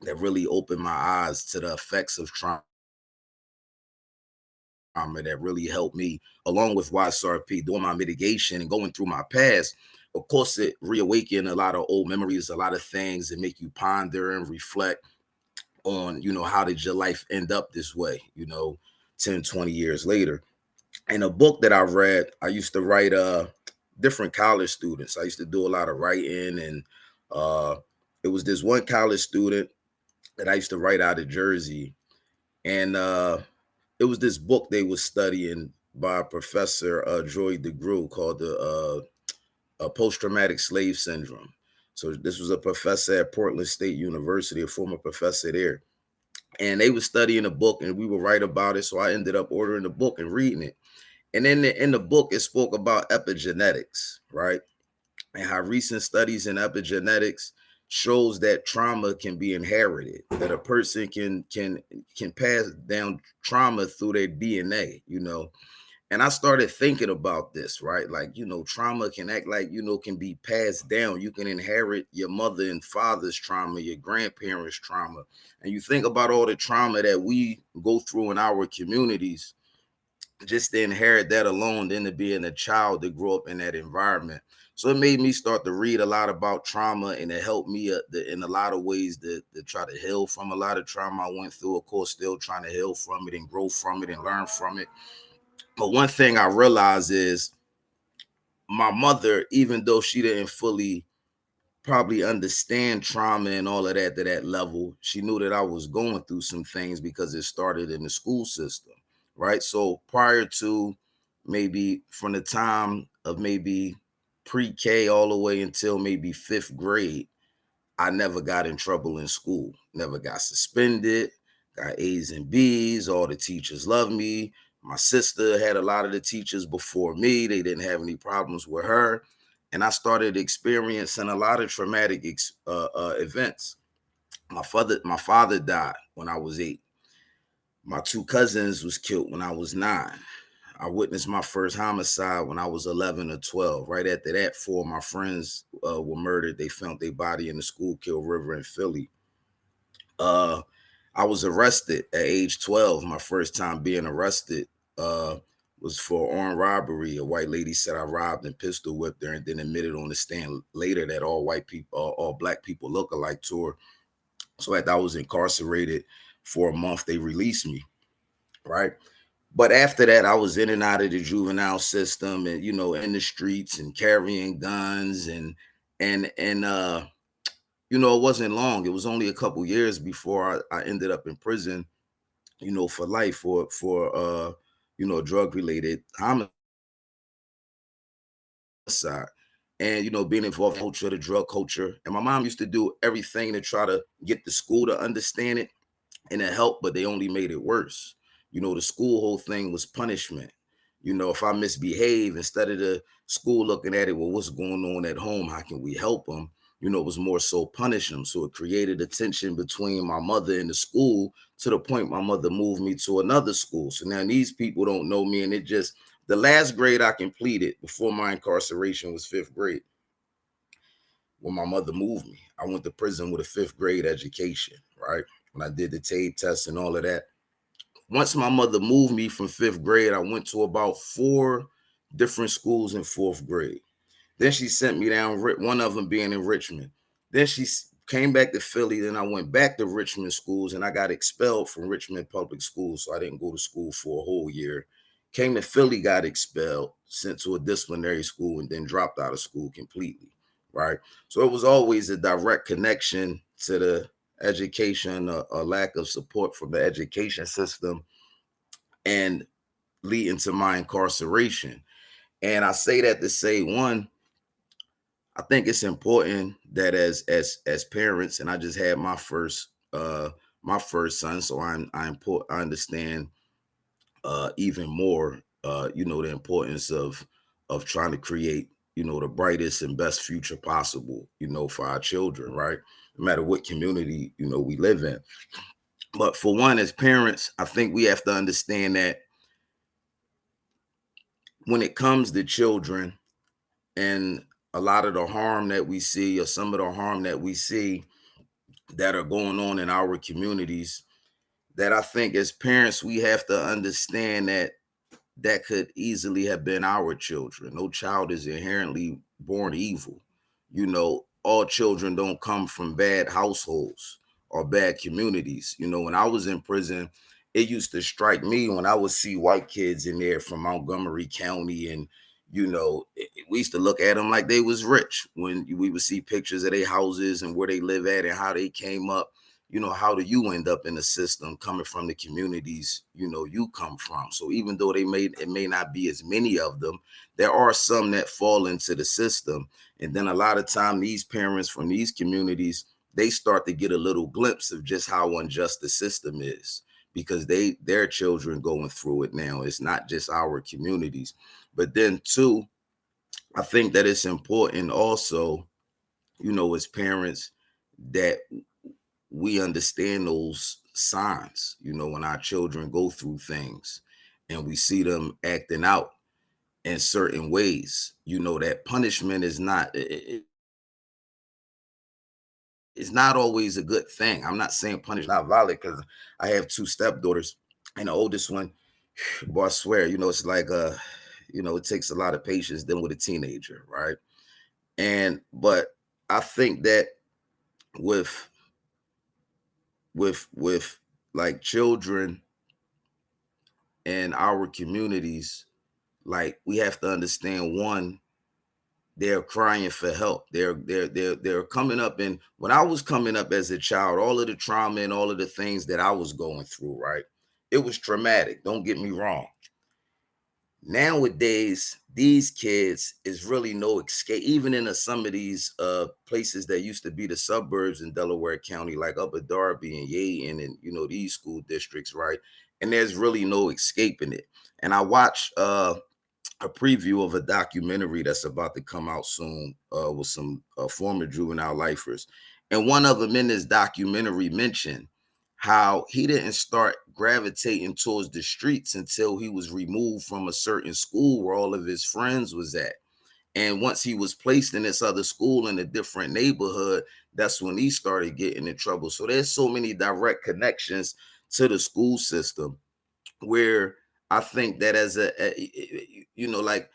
that really opened my eyes to the effects of trauma, that really helped me, along with YSRP, doing my mitigation and going through my past. Of course, it reawakened a lot of old memories, a lot of things that make you ponder and reflect on, how did your life end up this way, 10, 20 years later. In a book that I read, I used to write different college students. I used to do a lot of writing, and it was this one college student that I used to write out of Jersey. And it was this book they was studying by Professor Joy DeGruy called the Post-Traumatic Slave Syndrome. So this was a professor at Portland State University, a former professor there. And they were studying a book, and we would write about it. So I ended up ordering the book and reading it. And in the book, it spoke about epigenetics, right? And how recent studies in epigenetics shows that trauma can be inherited, that a person can pass down trauma through their DNA, And I started thinking about this, right? Like, trauma can act like, can be passed down. You can inherit your mother and father's trauma, your grandparents' trauma. And you think about all the trauma that we go through in our communities, just to inherit that alone, then to being a child that grew up in that environment. So it made me start to read a lot about trauma, and it helped me in a lot of ways to try to heal from a lot of trauma I went through. Of course, still trying to heal from it and grow from it and learn from it. But one thing I realized is my mother, even though she didn't fully probably understand trauma and all of that to that level, she knew that I was going through some things because it started in the school system, right? So prior to, maybe from the time of maybe pre-K all the way until maybe fifth grade, I never got in trouble in school, never got suspended, got A's and B's. All the teachers loved me. My sister had a lot of the teachers before me. They didn't have any problems with her. And I started experiencing a lot of traumatic events. My father died when I was 8. My 2 cousins was killed when I was 9. I witnessed my first homicide when I was 11 or 12. Right after that, 4 of my friends were murdered. They found their body in the Schuylkill River in Philly. Uh, I was arrested at age 12. My first time being arrested was for armed robbery. A white lady said I robbed and pistol whipped her, and then admitted on the stand later that all white people, all black people look alike to her. So after I was incarcerated for a month, they released me, right? But after that, I was in and out of the juvenile system, and in the streets and carrying guns, and it wasn't long. It was only a couple years before I ended up in prison, for life for drug related homicide. And being involved in the culture, the drug culture. And my mom used to do everything to try to get the school to understand it, and it helped, but they only made it worse. The school whole thing was punishment. If I misbehave, instead of the school looking at it, well, what's going on at home? How can we help them? It was more so punish them. So it created a tension between my mother and the school, to the point my mother moved me to another school. So now these people don't know me, and the last grade I completed before my incarceration was 5th grade. When my mother moved me, I went to prison with a 5th grade education, right? When I did the TABE test and all of that. Once my mother moved me from 5th grade, I went to about 4 different schools in 4th grade. Then she sent me down, one of them being in Richmond. Then she came back to Philly. Then I went back to Richmond schools, and I got expelled from Richmond public schools. So I didn't go to school for a whole year. Came to Philly, got expelled, sent to a disciplinary school, and then dropped out of school completely. Right. So it was always a direct connection to the education, a lack of support from the education system, and leading to my incarceration. And I say that to say, one, I think it's important that as parents, and I just had my first son, so I understand even more the importance of trying to create the brightest and best future possible for our children, right? No matter what community we live in. But for one, as parents, I think we have to understand that when it comes to children, and a lot of the harm that we see, or some of the harm that we see that are going on in our communities, that I think as parents we have to understand that could easily have been our children. No child is inherently born evil. All children don't come from bad households or bad communities. When I was in prison, it used to strike me when I would see white kids in there from Montgomery County, and we used to look at them like they was rich. When we would see pictures of their houses and where they live at and how they came up, how do you end up in the system coming from the communities you come from? So even though it may not be as many of them, there are some that fall into the system. And then a lot of time these parents from these communities, they start to get a little glimpse of just how unjust the system is, because their children going through it now. It's not just our communities. But then two, I think that it's important also, as parents, that we understand those signs, when our children go through things and we see them acting out in certain ways, that punishment is not, it's not always a good thing. I'm not saying punish not violent, because I have 2 stepdaughters, and the oldest one, boy, I swear, it's like, it takes a lot of patience dealing with a teenager, right? But I think that with with like children in our communities, like, we have to understand, one, they're crying for help. They're coming up. And when I was coming up as a child, all of the trauma and all of the things that I was going through, right, it was traumatic, don't get me wrong. Nowadays, these kids is really no escape, even in some of these places that used to be the suburbs in Delaware County, like Upper Darby and Yaden, and these school districts, right? And there's really no escaping it. And I watched a preview of a documentary that's about to come out soon with some former juvenile lifers. And one of them in this documentary mentioned how he didn't start gravitating towards the streets until he was removed from a certain school where all of his friends was at. And once he was placed in this other school in a different neighborhood, that's when he started getting in trouble. So there's so many direct connections to the school system, where I think that as like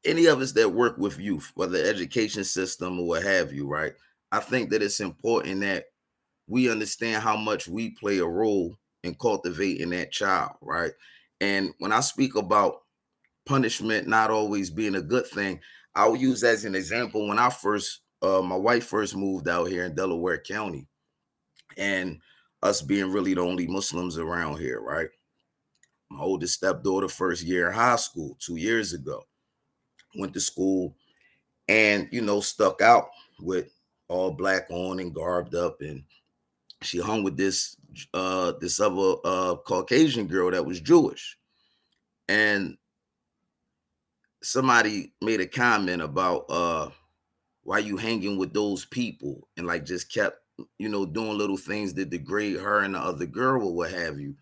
any of us that work with youth, whether education system or what have you, right? I think that it's important that we understand how much we play a role in cultivating that child, right? And when I speak about punishment not always being a good thing, I'll use as an example when I first, my wife first moved out here in Delaware County, and us being really the only Muslims around here, right? My oldest stepdaughter, first year in high school, 2 years ago, went to school and, stuck out with all black on and garbed up. And she hung with this other Caucasian girl that was Jewish. And somebody made a comment about why you hanging with those people, and like just kept, doing little things that degrade her and the other girl or what have you.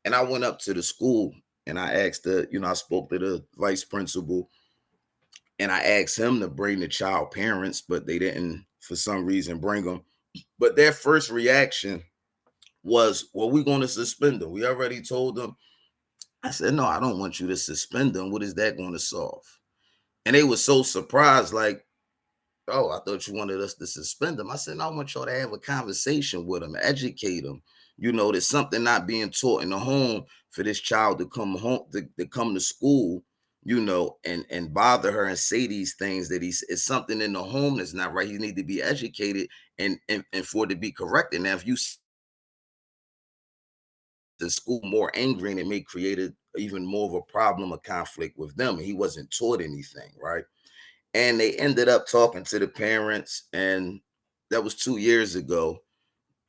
And I went up to the school and I asked I spoke to the vice principal and I asked him to bring the child parents, but they didn't for some reason bring them. But their first reaction was, well, we're going to suspend them. We already told them. I said, no, I don't want you to suspend them. What is that going to solve? And they were so surprised, like, oh, I thought you wanted us to suspend them. I said, no, I want y'all to have a conversation with them, educate them. There's something not being taught in the home for this child to come home, to come to school, and bother her and say these things that it's something in the home that's not right. He need to be educated and for it to be corrected. Now, if you the school more angry, and it may create even more of a problem, a conflict with them, and he wasn't taught anything, right? And they ended up talking to the parents, and that was 2 years ago.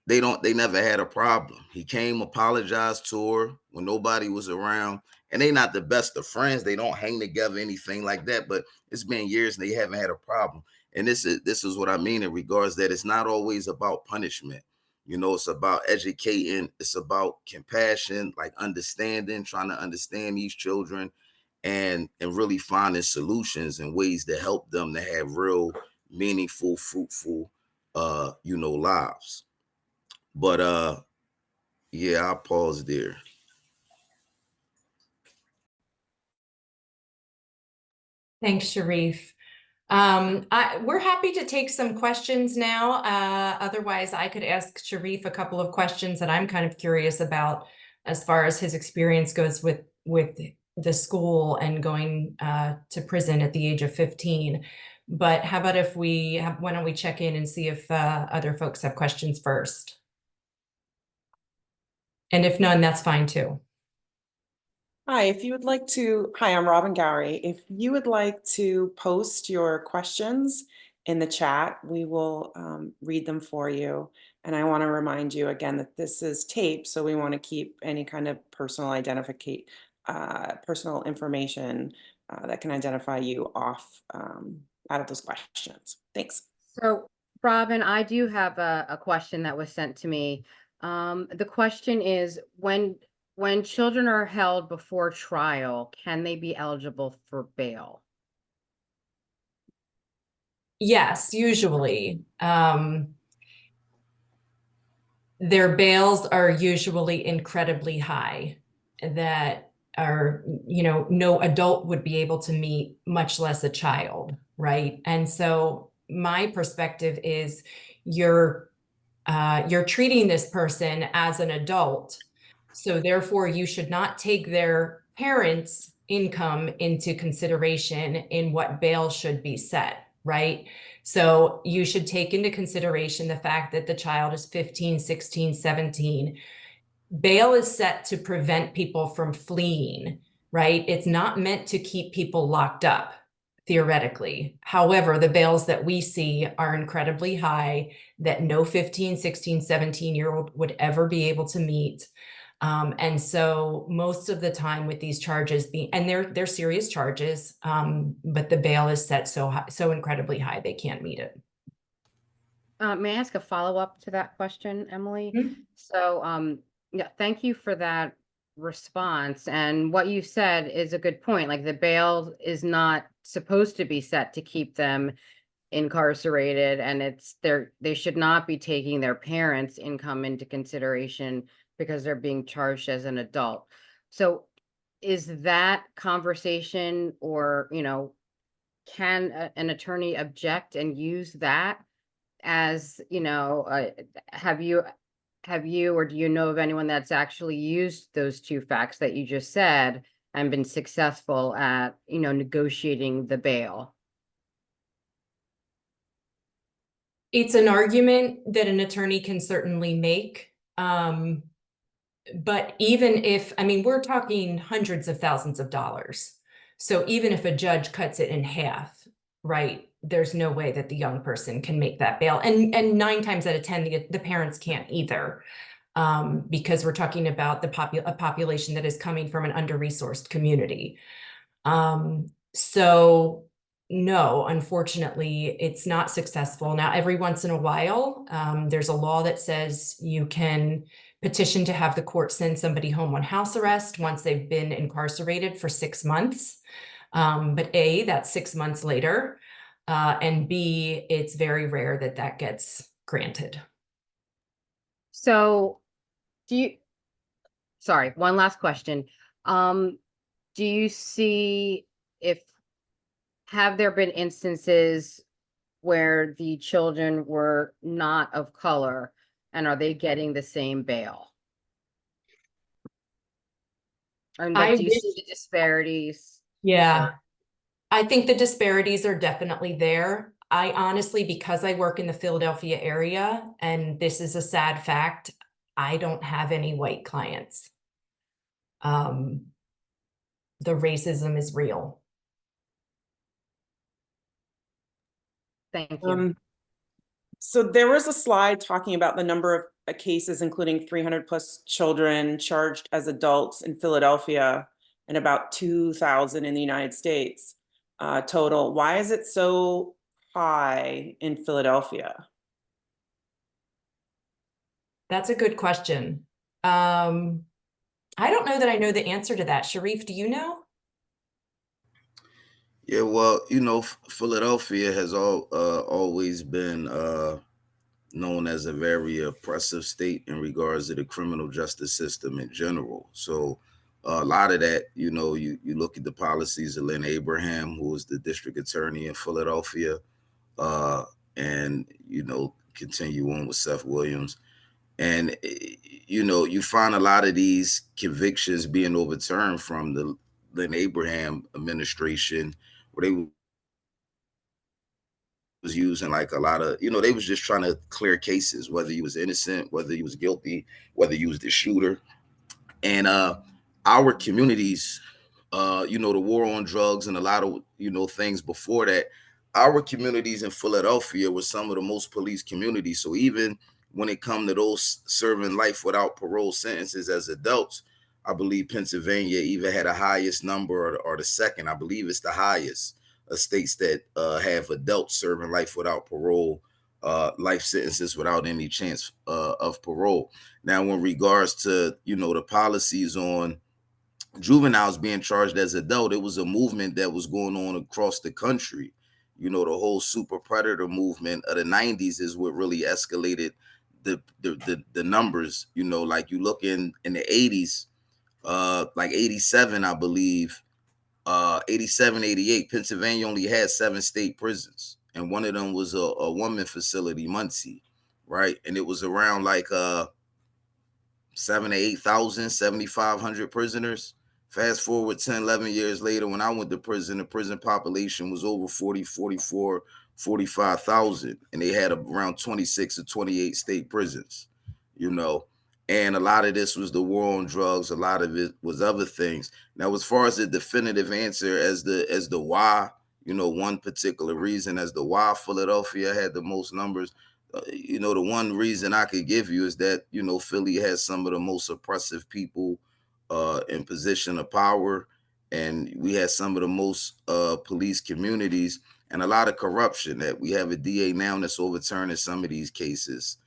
They never had a problem. He came, apologized to her when nobody was around, and they not the best of friends. They don't hang together, anything like that, but it's been years and they haven't had a problem. And this is what I mean in regards that it's not always about punishment. It's about educating, it's about compassion, like understanding, trying to understand these children, and really finding solutions and ways to help them to have real meaningful, fruitful lives. But yeah, I'll pause there. Thanks, Sharif. We're happy to take some questions now. Otherwise, I could ask Sharif a couple of questions that I'm kind of curious about as far as his experience goes with the school and going to prison at the age of 15. But how about if why don't we check in and see if other folks have questions first? And if none, that's fine too. Hi, if you would like to, hi, I'm Robin Gowrie. If you would like to post your questions in the chat, we will read them for you. And I want to remind you again that this is taped, so we want to keep any kind of personal personal information that can identify you off out of those questions. Thanks. So, Robin, I do have a question that was sent to me. The question is, when children are held before trial, can they be eligible for bail? Yes, usually. Their bails are usually incredibly high, that are, no adult would be able to meet, much less a child, right? And so my perspective is you're treating this person as an adult, so therefore you should not take their parents' income into consideration in what bail should be set, right? So you should take into consideration the fact that the child is 15, 16, 17. Bail is set to prevent people from fleeing, right? It's not meant to keep people locked up, theoretically. However, the bails that we see are incredibly high, that no 15, 16, 17-year-old would ever be able to meet. And so most of the time with these charges and they're serious charges, but the bail is set so high, so incredibly high, they can't meet it. May I ask a follow-up to that question, Emily? Mm-hmm. So, yeah, thank you for that response. And what you said is a good point. Like, the bail is not supposed to be set to keep them incarcerated, and they should not be taking their parents' income into consideration because they're being charged as an adult. So is that conversation, or, can an attorney object and use that as, have you have you or do you know of anyone that's actually used those two facts that you just said and been successful at, negotiating the bail? It's an argument that an attorney can certainly make. But even if, I mean, we're talking hundreds of thousands of dollars. So even if a judge cuts it in half, right, there's no way that the young person can make that bail. And 9 times out of 10, the parents can't either, because we're talking about a population that is coming from an under-resourced community. So no, unfortunately, it's not successful. Now, every once in a while, there's a law that says you can petition to have the court send somebody home on house arrest once they've been incarcerated for 6 months. But A, that's 6 months later. And B, it's very rare that that gets granted. So sorry, one last question. Do you see have there been instances where the children were not of color, and are they getting the same bail? And I do you see the disparities? Yeah, I think the disparities are definitely there. I honestly, because I work in the Philadelphia area, and this is a sad fact, I don't have any white clients. The racism is real. Thank you. So there was a slide talking about the number of cases, including 300 plus children charged as adults in Philadelphia and about 2,000 in the United States total. Why is it so high in Philadelphia? That's a good question. I don't know that I know the answer to that. Sharif, do you know? Yeah, well, Philadelphia has always been known as a very oppressive state in regards to the criminal justice system in general. So a lot of that, you look at the policies of Lynn Abraham, who was the district attorney in Philadelphia, and continue on with Seth Williams. And you find a lot of these convictions being overturned from the Lynn Abraham administration, where they was using like a lot of, they was just trying to clear cases, whether he was innocent, whether he was guilty, whether he was the shooter. And our communities, the war on drugs and a lot of, things before that, our communities in Philadelphia were some of the most police communities. So even when it come to those serving life without parole sentences as adults, I believe Pennsylvania either had the highest number or the second. I believe it's the highest states that have adults serving life without parole, life sentences without any chance of parole. Now, in regards to, the policies on juveniles being charged as adult, it was a movement that was going on across the country. The whole super predator movement of the 90s is what really escalated the numbers. Like you look in the 80s, like 87, I believe, 87, 88, Pennsylvania only had 7 state prisons. And one of them was a woman facility, Muncie, right? And it was around like 7 to 8,000, 7,500 prisoners. Fast forward 10, 11 years later, when I went to prison, the prison population was over 40, 44, 45,000. And they had around 26 or 28 state prisons, And a lot of this was the war on drugs. A lot of it was other things. Now, as far as the definitive answer as the why, one particular reason as the why Philadelphia had the most numbers, the one reason I could give you is that, Philly has some of the most oppressive people in position of power. And we had some of the most police communities and a lot of corruption. That we have a DA now that's overturning some of these cases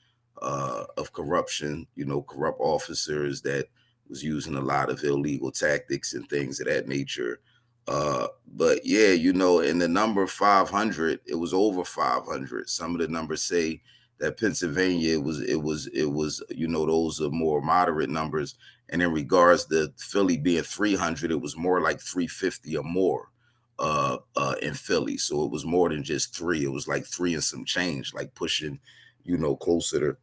of corruption, corrupt officers that was using a lot of illegal tactics and things of that nature. But yeah, in the number 500, it was over 500. Some of the numbers say that Pennsylvania, it was, those are more moderate numbers. And in regards to Philly being 300, it was more like 350 or more in Philly. So it was more than just 3. It was like 3 and some change, like pushing, closer to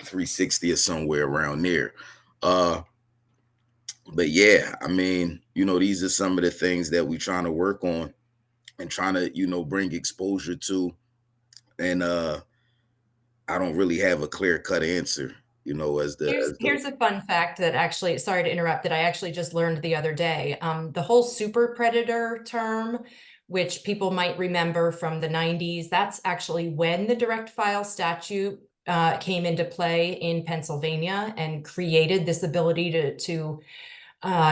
360 or somewhere around there. Uh, but yeah, I mean, these are some of the things that we're trying to work on and trying to, bring exposure to. And I don't really have a clear cut answer, as the Here's a fun fact that actually, sorry to interrupt, that I actually just learned the other day. The whole super predator term, which people might remember from the 90s, that's actually when the direct file statute came into play in Pennsylvania and created this ability to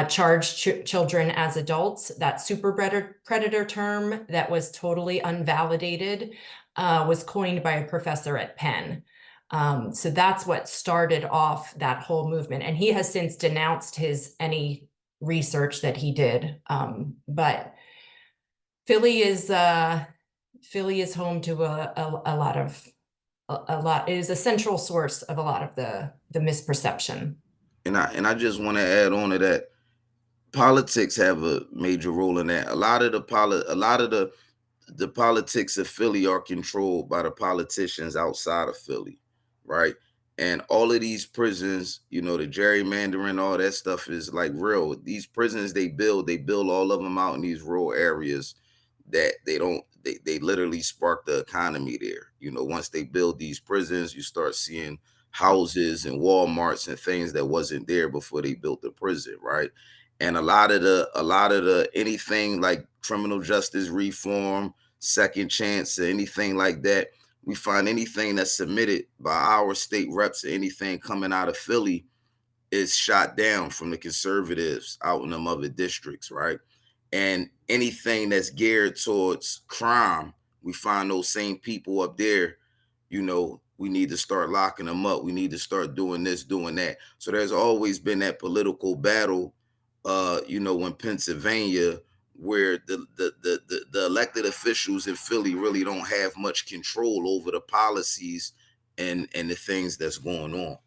charge children as adults. That super predator term that was totally unvalidated was coined by a professor at Penn. So that's what started off that whole movement. And he has since denounced any research that he did. But Philly is home to a lot of it is a central source of a lot of the misperception. And I just want to add on to that. Politics have a major role in that. A lot of the politics of Philly are controlled by the politicians outside of Philly, right? And all of these prisons, the gerrymandering, all that stuff is like real. These prisons they build all of them out in these rural areas that they literally spark the economy there. Once they build these prisons, you start seeing houses and Walmarts and things that wasn't there before they built the prison, right? And a lot of the anything like criminal justice reform, second chance, or anything like that, we find anything that's submitted by our state reps or anything coming out of Philly is shot down from the conservatives out in them other districts, right? And anything that's geared towards crime, we find those same people up there, we need to start locking them up. We need to start doing this, doing that. So there's always been that political battle, in Pennsylvania, where the elected officials in Philly really don't have much control over the policies and the things that's going on.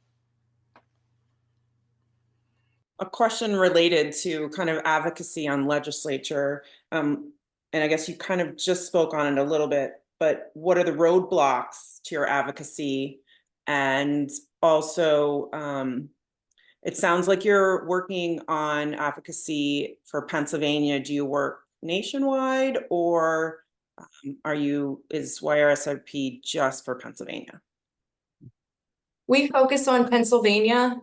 A question related to kind of advocacy on legislature. And I guess you kind of just spoke on it a little bit, but what are the roadblocks to your advocacy? And also, it sounds like you're working on advocacy for Pennsylvania. Do you work nationwide, or is YRSRP just for Pennsylvania? We focus on Pennsylvania,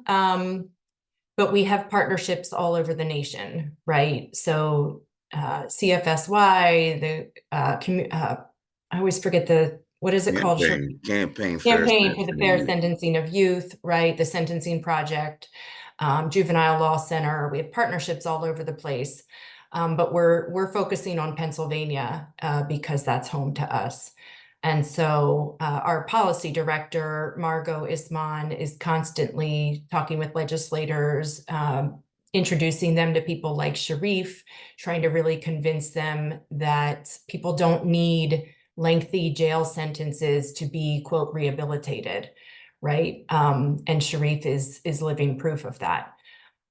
but we have partnerships all over the nation, right? So CFSY, I always forget what is it called? Campaign For the Fair Sentencing of Youth, right? The Sentencing Project, Juvenile Law Center. We have partnerships all over the place, but we're focusing on Pennsylvania because that's home to us. And so our policy director, Margot Isman, is constantly talking with legislators, introducing them to people like Sharif, trying to really convince them that people don't need lengthy jail sentences to be, quote, rehabilitated, right? And Sharif is living proof of that.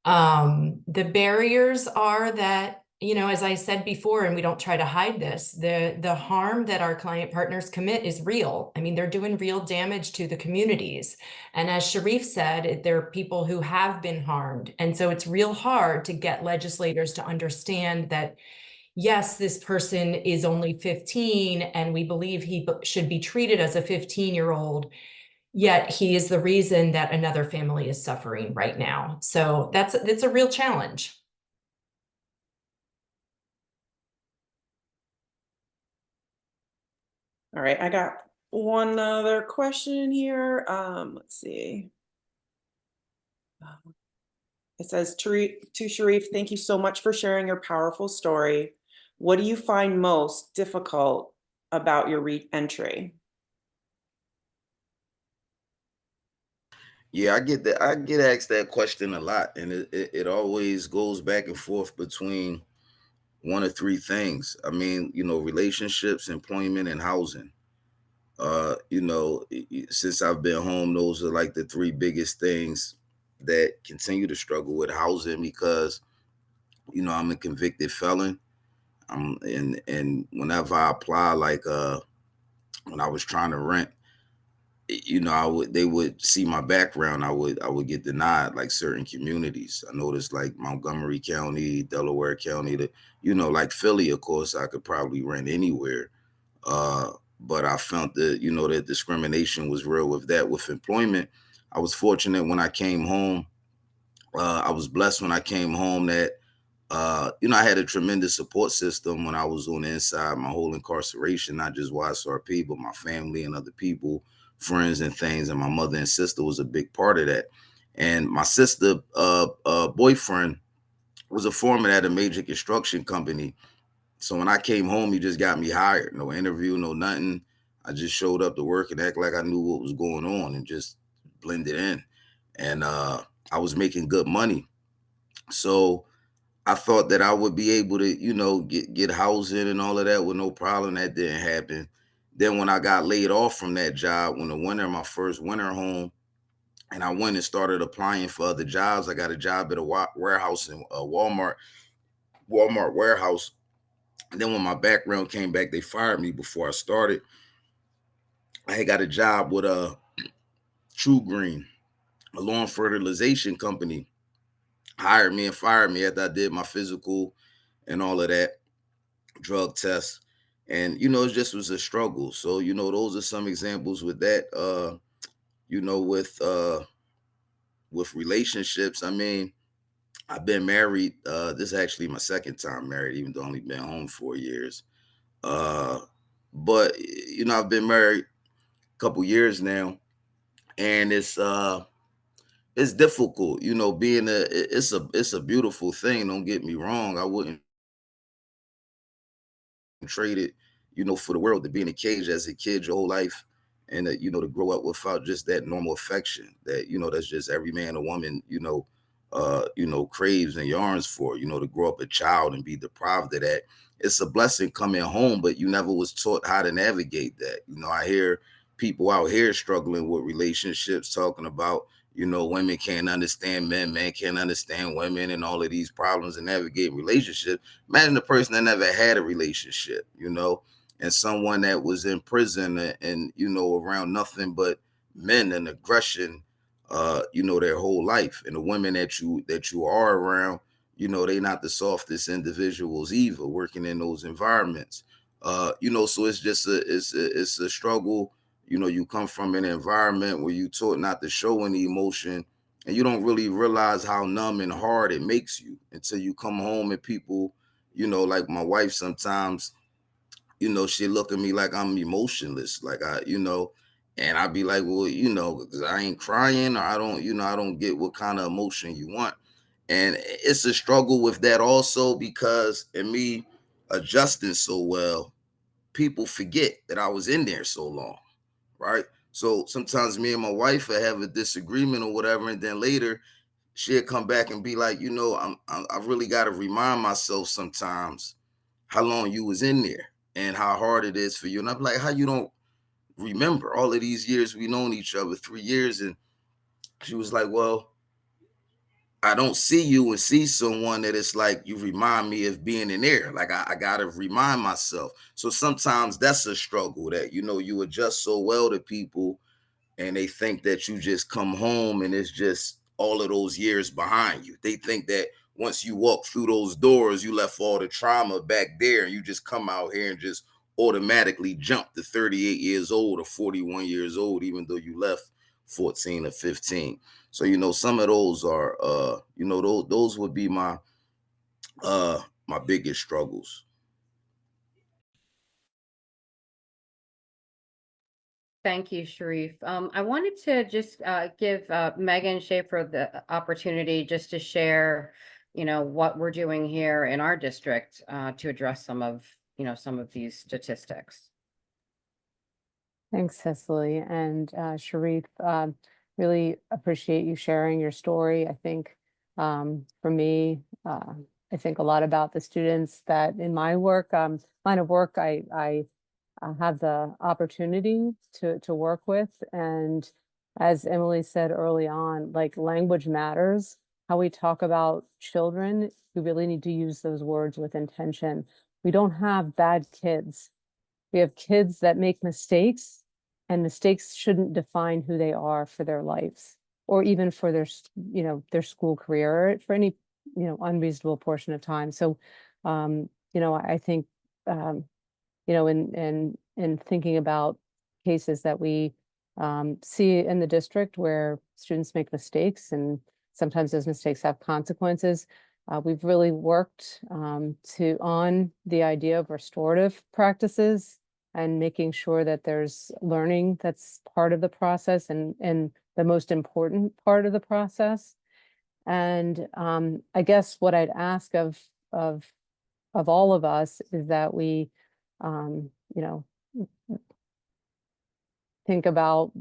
The barriers are that, as I said before, and we don't try to hide this, the harm that our client partners commit is real. I mean, they're doing real damage to the communities. And as Sharif said, there are people who have been harmed. And so it's real hard to get legislators to understand that, yes, this person is only 15 and we believe he should be treated as a 15-year-old, yet he is the reason that another family is suffering right now. So that's a real challenge. All right, I got one other question here. Let's see. It says to Sharif, thank you so much for sharing your powerful story. What do you find most difficult about your reentry? Yeah, I get that. I get asked that question a lot, and it always goes back and forth between one of three things. I mean, relationships, employment, and housing. Since I've been home, those are like the three biggest things that continue to struggle with housing because, I'm a convicted felon. And whenever I apply, like when I was trying to rent, they would see my background. I would get denied like certain communities. I noticed like Montgomery County, Delaware County, like Philly, of course, I could probably rent anywhere. But I found that, that discrimination was real with that. With employment, I was fortunate when I came home. I was blessed when I came home that I had a tremendous support system when I was on the inside, my whole incarceration, not just YSRP, but my family and other people, friends and things. And my mother and sister was a big part of that. And my sister, boyfriend was a foreman at a major construction company. So when I came home, he just got me hired. No interview, no nothing. I just showed up to work and act like I knew what was going on and just blended in. And I was making good money. So I thought that I would be able to, get housing and all of that with no problem. That didn't happen. Then when I got laid off from that job, my first winter home, and I went and started applying for other jobs. I got a job at a warehouse in Walmart warehouse. And then when my background came back, they fired me before I started. I had got a job with True Green, a lawn fertilization company. Hired me and fired me after I did my physical and all of that, drug tests. And it just was a struggle. So those are some examples with that. You know with relationships, I mean, I've been married, this is actually my second time married, even though I've only been home 4 years. But I've been married a couple years now, and it's difficult, being it's a beautiful thing, don't get me wrong. I wouldn't traded, for the world, to be in a cage as a kid your whole life, and to grow up without just that normal affection that that's just every man or woman craves and yearns for. To grow up a child and be deprived of that, it's a blessing coming home, but you never was taught how to navigate that. I hear people out here struggling with relationships, talking about women can't understand men, men can't understand women, and all of these problems in navigating relationships. Imagine the person that never had a relationship, and someone that was in prison and around nothing but men and aggression, their whole life. And the women that you are around, they not the softest individuals either, working in those environments. So it's just it's a struggle. You come from an environment where you taught not to show any emotion, and you don't really realize how numb and hard it makes you until you come home and people, like my wife sometimes, she look at me like I'm emotionless, like and I'd be like, well, 'cause I ain't crying, or I don't get what kind of emotion you want. And it's a struggle with that also, because in me adjusting so well, people forget that I was in there so long, right? So sometimes me and my wife will have a disagreement or whatever, and then later she'll come back and be like, I really got to remind myself sometimes how long you was in there and how hard it is for you. And I'm like, how you don't remember all of these years we known each other, 3 years? And she was like, well, I don't see you and see someone that it's like you remind me of being in there. Like I gotta remind myself. So sometimes that's a struggle that you adjust so well to people, and they think that you just come home and it's just all of those years behind you. They think that once you walk through those doors, you left all the trauma back there and you just come out here and just automatically jump to 38 years old or 41 years old, even though you left 14 or 15. So, some of those are, those would be my biggest struggles. Thank you, Sharif. I wanted to just give Megan Schaefer the opportunity just to share, what we're doing here in our district to address some of these statistics. Thanks, Cecily. And Sharif, really appreciate you sharing your story. I think for me, I think a lot about the students that in my work, line of work, I have the opportunity to work with. And as Emily said early on, like language matters. How we talk about children, we really need to use those words with intention. We don't have bad kids. We have kids that make mistakes, mistakes shouldn't define who they are for their lives, or even for their, their school career, or for any, unreasonable portion of time. So, I think, in thinking about cases that we see in the district where students make mistakes, and sometimes those mistakes have consequences. We've really worked on the idea of restorative practices and making sure that there's learning that's part of the process, and the most important part of the process. And I guess what I'd ask of all of us is that we, you know, think about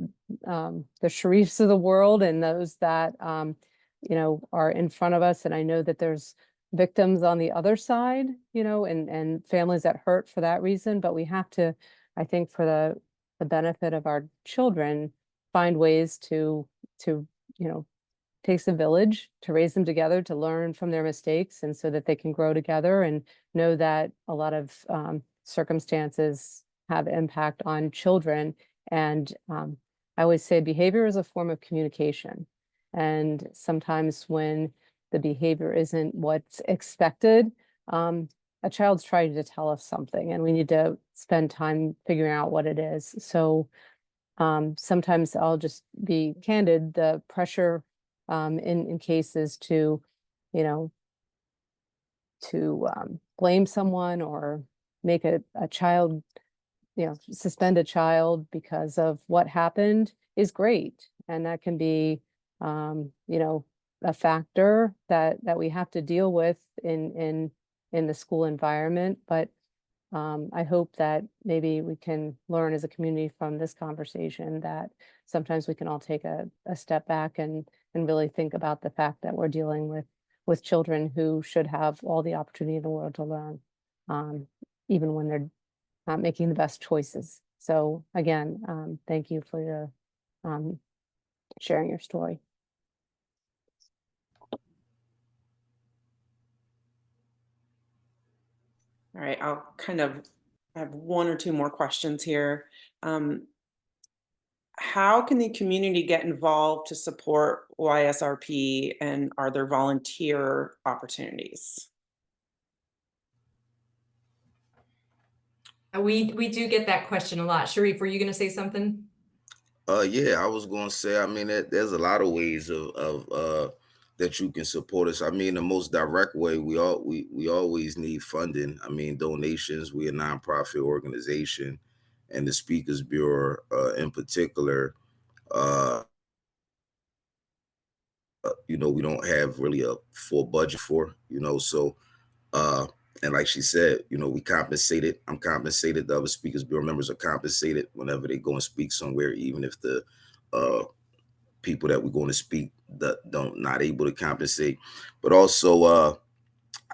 the Sharifs of the world, and those that are in front of us. And I know that there's victims on the other side, and families that hurt for that reason. But we have to, I think, for the benefit of our children, find ways to takes a village to raise them together, to learn from their mistakes, and so that they can grow together, and know that a lot of circumstances have impact on children. And I always say behavior is a form of communication. And sometimes when the behavior isn't what's expected, a child's trying to tell us something, and we need to spend time figuring out what it is. So sometimes I'll just be candid, the pressure in cases to, you know, blame someone, or make a child, suspend a child because of what happened, is great. And that can be, a factor that we have to deal with in the school environment. But I hope that maybe we can learn as a community from this conversation that sometimes we can all take a step back and really think about the fact that we're dealing with children who should have all the opportunity in the world to learn, even when they're not making the best choices. So again, thank you for your sharing your story. All right, I'll kind of have one or two more questions here. How can the community get involved to support YSRP, and are there volunteer opportunities? We do get that question a lot. Sharif, were you going to say something? Yeah, I was gonna say, I mean, there's a lot of ways of that you can support us. I mean, the most direct way, we always need funding. I mean, donations. We're a nonprofit organization, and the Speakers Bureau, in particular, uh, we don't have really a full budget for, so uh, and like she said, we compensated. I'm compensated. The other Speakers Bureau members are compensated whenever they go and speak somewhere, even if the uh people that we're going to speak that don't not able to compensate. But also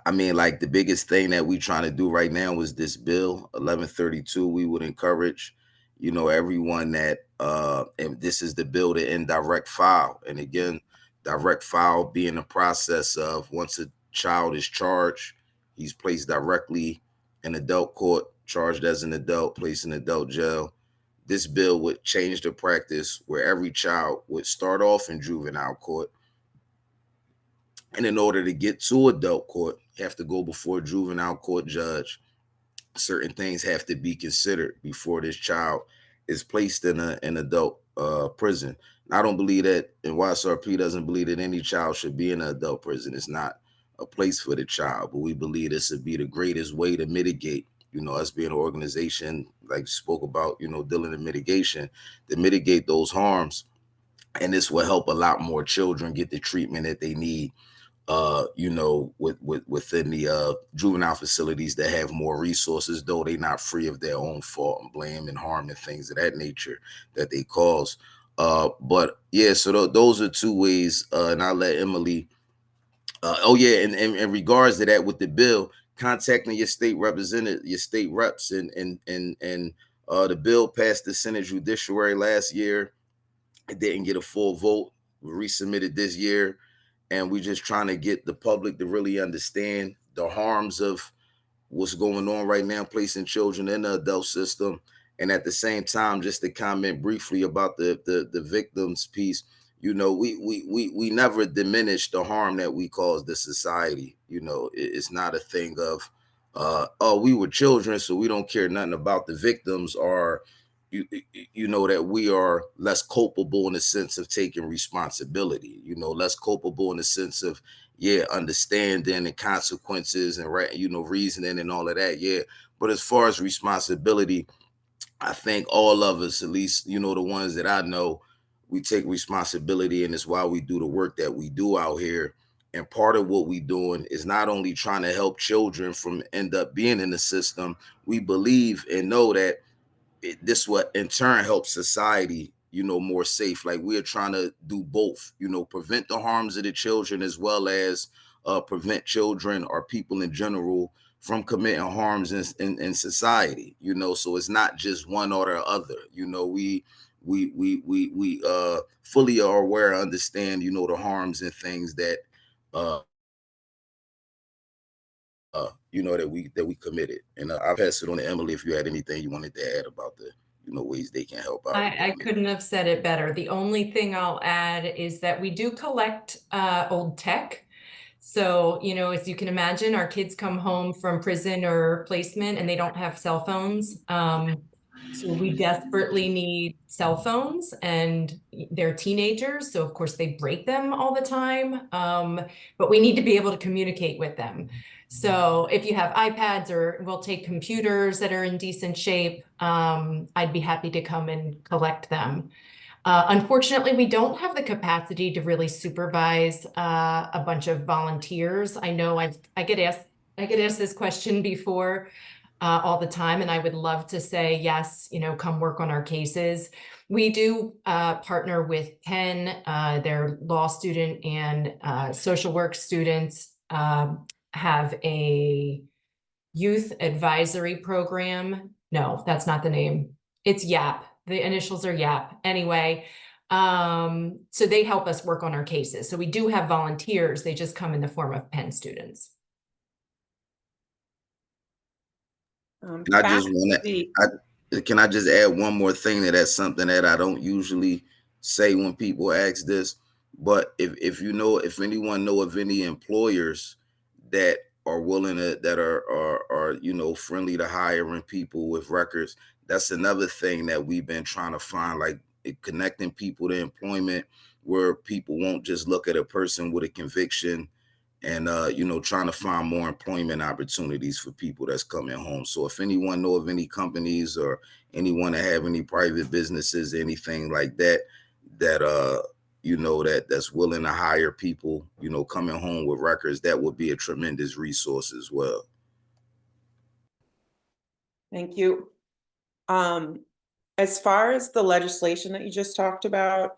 I mean, like, the biggest thing that we trying to do right now is this bill 1132. We would encourage everyone that and this is the bill to end direct file. And again, direct file being the process of, once a child is charged, he's placed directly in adult court, charged as an adult, placed in adult jail. This bill would change the practice where every child would start off in juvenile court. And in order to get to adult court, you have to go before a juvenile court judge. Certain things have to be considered before this child is placed in an adult prison. And I don't believe that, and YSRP doesn't believe that any child should be in an adult prison. It's not a place for the child, but we believe this would be the greatest way to mitigate, us being an organization, like you spoke about, dealing in mitigation, to mitigate those harms. And this will help a lot more children get the treatment that they need, within the juvenile facilities that have more resources, though they're not free of their own fault and blame and harm and things of that nature that they cause. But yeah, so those are two ways. And I'll let Emily. Oh yeah, and in regards to that, with the bill, contacting your state representative, your state reps, and the bill passed the Senate Judiciary last year. It didn't get a full vote. We resubmitted this year, and we're just trying to get the public to really understand the harms of what's going on right now, placing children in the adult system, And at the same time, just to comment briefly about the victims piece, you know, we never diminish the harm that we cause the society. You know, it's not a thing of oh, we were children, so we don't care nothing about the victims, or you know, that we are less culpable in the sense of taking responsibility, you know, less culpable in the sense of, yeah, understanding and consequences and right, you know, reasoning and all of that. Yeah. But as far as responsibility, I think all of us, at least, you know, the ones that I know, we take responsibility, and it's why we do the work that we do out here. And part of what we doing is not only trying to help children from end up being in the system. We believe and know that this what in turn helps society, you know, more safe. Like, we're trying to do both, you know, prevent the harms of the children, as well as prevent children or people in general from committing harms in society, you know. So it's not just one or the other, you know. We fully are aware, understand, you know, the harms and things that uh you know, that we committed. And I'll pass it on to Emily if you had anything you wanted to add about the, you know, ways they can help out. I couldn't have said it better. The only thing I'll add is that we do collect old tech. So, you know, as you can imagine, our kids come home from prison or placement and they don't have cell phones. So we desperately need cell phones, and they're teenagers. So of course they break them all the time. But we need to be able to communicate with them. So if you have iPads, or we'll take computers that are in decent shape, I'd be happy to come and collect them. Unfortunately, we don't have the capacity to really supervise a bunch of volunteers. I know I get asked this question before all the time, and I would love to say yes, you know, come work on our cases. We do partner with Penn, their law student and social work students have a youth advisory program. No, that's not the name. It's YAP. The initials are YAP. Anyway, so they help us work on our cases. So we do have volunteers. They just come in the form of Penn students. And I just want to, can I just add one more thing? That's something that I don't usually say when people ask this, but if you know, if anyone know of any employers that are willing to, that are you know, friendly to hiring people with records, that's another thing that we've been trying to find, like connecting people to employment, where people won't just look at a person with a conviction, and you know, trying to find more employment opportunities for people that's coming home. So if anyone know of any companies, or anyone that have any private businesses, anything like that, that you know, that's willing to hire people, you know, coming home with records, that would be a tremendous resource as well. Thank you. As far as the legislation that you just talked about,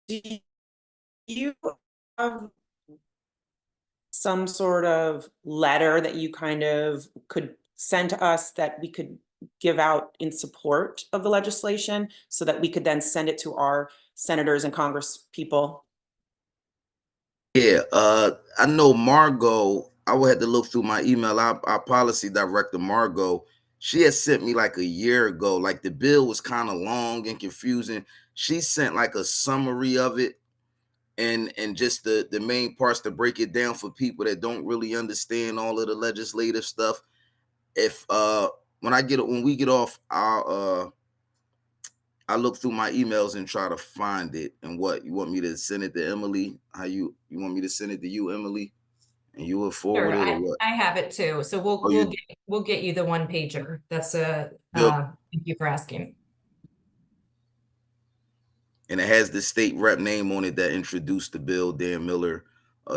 do you have some sort of letter that you kind of could send to us that we could give out in support of the legislation, so that we could then send it to our senators and Congress people? Yeah, I know Margot. I would have to look through my email. Our policy director, Margot, she had sent me like a year ago. Like, the bill was kind of long and confusing. She sent like a summary of it, and just the main parts to break it down for people that don't really understand all of the legislative stuff. If when we get off, I'll look through my emails and try to find it. And what you want me to send it to Emily? How you want me to send it to you, Emily? And you will forward Sure, it, or what? I have it too. So Oh, we'll get you the one pager. That's Yep. thank you for asking. And it has the state rep name on it that introduced the bill, Dan Miller.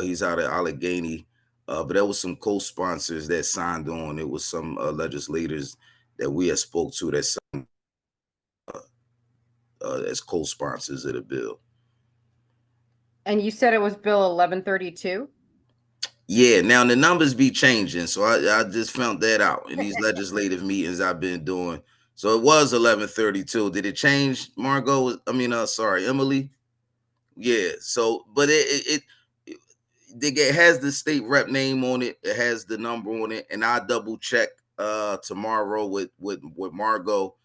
He's out of Allegheny. But there was some co-sponsors that signed on. It was some legislators that we had spoke to that signed as co-sponsors of the bill. And you said it was Bill 1132? Yeah, now the numbers be changing. So I just found that out in these legislative meetings I've been doing. So it was 1132. Did it change, Margot? I mean, sorry, Emily. Yeah. So, but it has the state rep name on it. It has the number on it, and I double check tomorrow with Margot,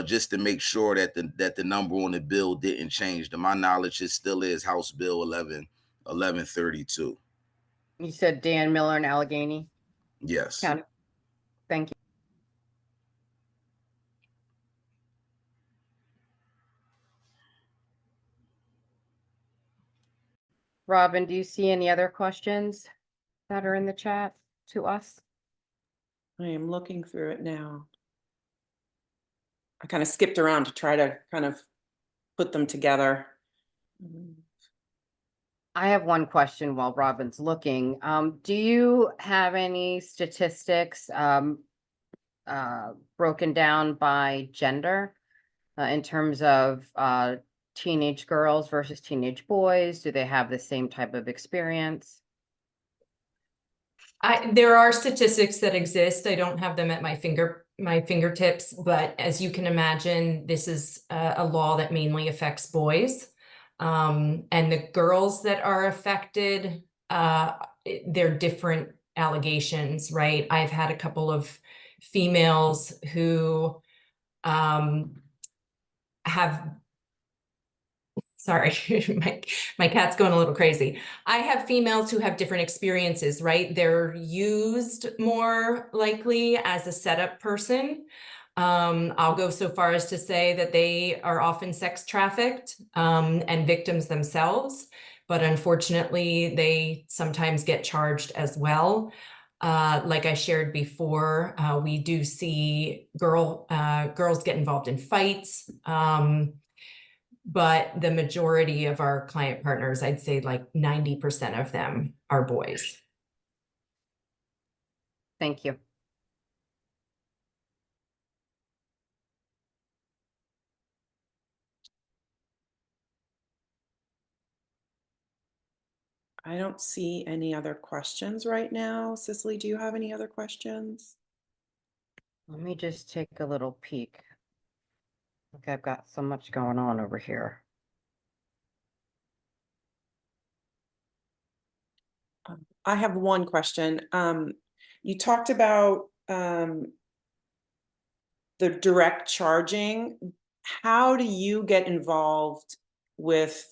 just to make sure that the number on the bill didn't change. To my knowledge, it still is House Bill 1132. You said Dan Miller and Allegheny Yes. County. Thank you. Robin, do you see any other questions that are in the chat to us? I am looking through it now. I kind of skipped around to try to kind of put them together. I have one question while Robin's looking. Do you have any statistics broken down by gender in terms of teenage girls versus teenage boys? Do they have the same type of experience? There are statistics that exist. I don't have them at my fingertips, but as you can imagine, this is a law that mainly affects boys. And the girls that are affected, they're different allegations, right? I've had a couple of females who have, sorry, my cat's going a little crazy. I have females who have different experiences, right? They're used more likely as a setup person. I'll go so far as to say that they are often sex trafficked and victims themselves, but unfortunately, they sometimes get charged as well. Like I shared before, we do see girls get involved in fights. But the majority of our client partners, I'd say like 90% of them are boys. Thank you. I don't see any other questions right now. Cicely, do you have any other questions? Let me just take a little peek. Look, I've got so much going on over here. I have one question. You talked about the direct charging. How do you get involved with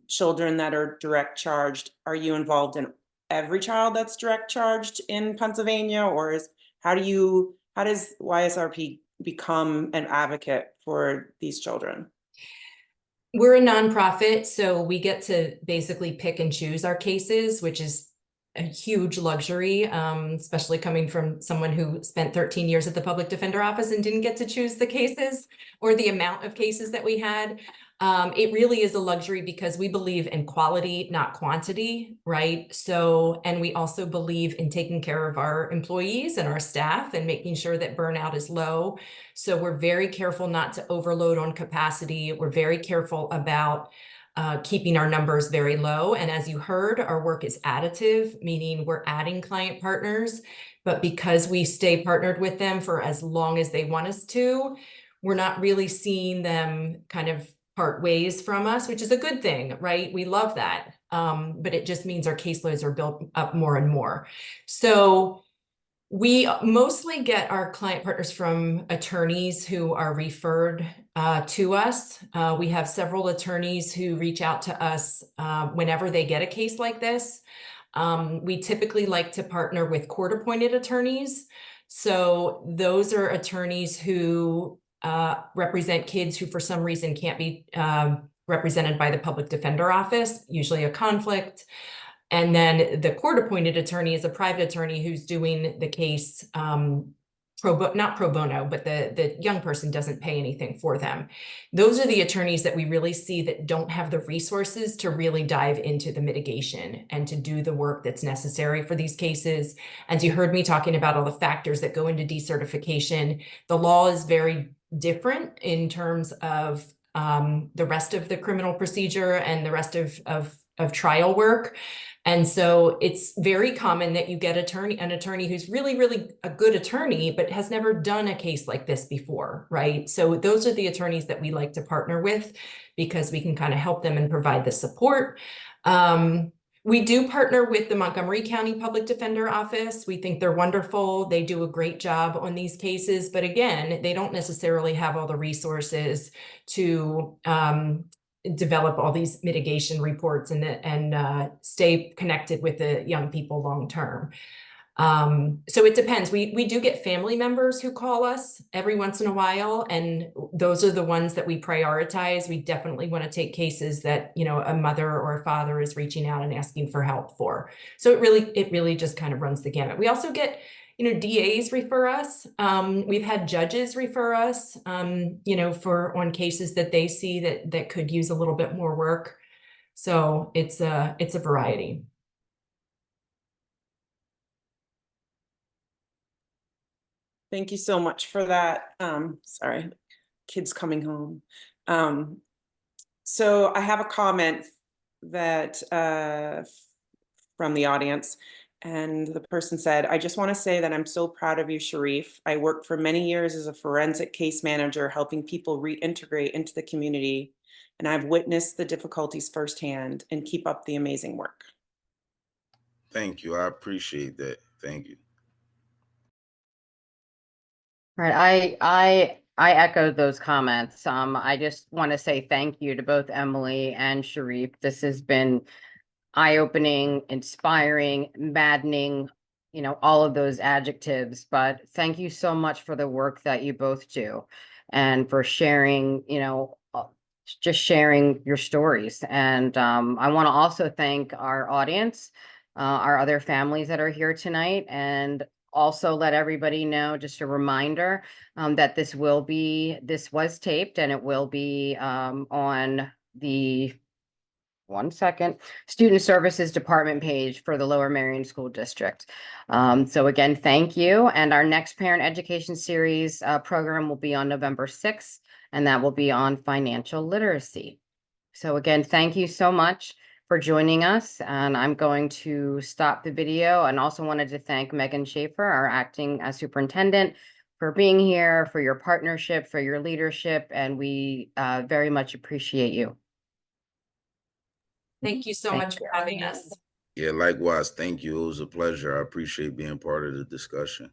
children that are direct charged? Are you involved in every child that's direct charged in Pennsylvania, or how does YSRP become an advocate for these children? We're a nonprofit, so we get to basically pick and choose our cases, which is a huge luxury, especially coming from someone who spent 13 years at the public defender office and didn't get to choose the cases or the amount of cases that we had. It really is a luxury because we believe in quality, not quantity, right? So, and we also believe in taking care of our employees and our staff and making sure that burnout is low. So we're very careful not to overload on capacity. We're very careful about keeping our numbers very low. And as you heard, our work is additive, meaning we're adding client partners, but because we stay partnered with them for as long as they want us to, we're not really seeing them kind of part ways from us, which is a good thing, right? We love that. But it just means our caseloads are built up more and more. So we mostly get our client partners from attorneys who are referred to us. We have several attorneys who reach out to us whenever they get a case like this. We typically like to partner with court-appointed attorneys. So those are attorneys who represent kids who for some reason can't be represented by the public defender office, usually a conflict. And then the court-appointed attorney is a private attorney who's doing the case not pro bono, but the young person doesn't pay anything for them. Those are the attorneys that we really see that don't have the resources to really dive into the mitigation and to do the work that's necessary for these cases. As you heard me talking about all the factors that go into decertification, the law is very different in terms of the rest of the criminal procedure and the rest of trial work. And so it's very common that you get an attorney who's really, really a good attorney, but has never done a case like this before, right? So those are the attorneys that we like to partner with because we can kind of help them and provide the support. We do partner with the Montgomery County Public Defender Office. We think they're wonderful. They do a great job on these cases, but again, they don't necessarily have all the resources to develop all these mitigation reports and stay connected with the young people long term. So it depends. We do get family members who call us every once in a while, and those are the ones that we prioritize. We definitely want to take cases that, you know, a mother or a father is reaching out and asking for help for. So it really just kind of runs the gamut. We also get, you know, DAs refer us. We've had judges refer us, you know, on cases that they see that could use a little bit more work. So it's a variety. Thank you so much for that. Sorry, kids coming home. So I have a comment that from the audience, and the person said, I just want to say that I'm so proud of you, Sharif. I worked for many years as a forensic case manager, helping people reintegrate into the community, and I've witnessed the difficulties firsthand, and keep up the amazing work. Thank you. I appreciate that. Thank you. Right. I echo those comments. I just want to say thank you to both Emily and Sharif. This has been eye-opening, inspiring, maddening, you know, all of those adjectives. But thank you so much for the work that you both do and for sharing, you know, just sharing your stories. And I want to also thank our audience, our other families that are here tonight, and also let everybody know, just a reminder, that this was taped and it will be on the Student Services Department page for the Lower Merion School District. So again, thank you. And our next Parent Education Series program will be on November 6th, and that will be on financial literacy. So again, thank you so much for joining us. And I'm going to stop the video, and also wanted to thank Megan Schaefer, our acting superintendent, for being here, for your partnership, for your leadership, and we very much appreciate you. Thank you so Thank much for having us. Yeah, likewise. Thank you. It was a pleasure. I appreciate being part of the discussion.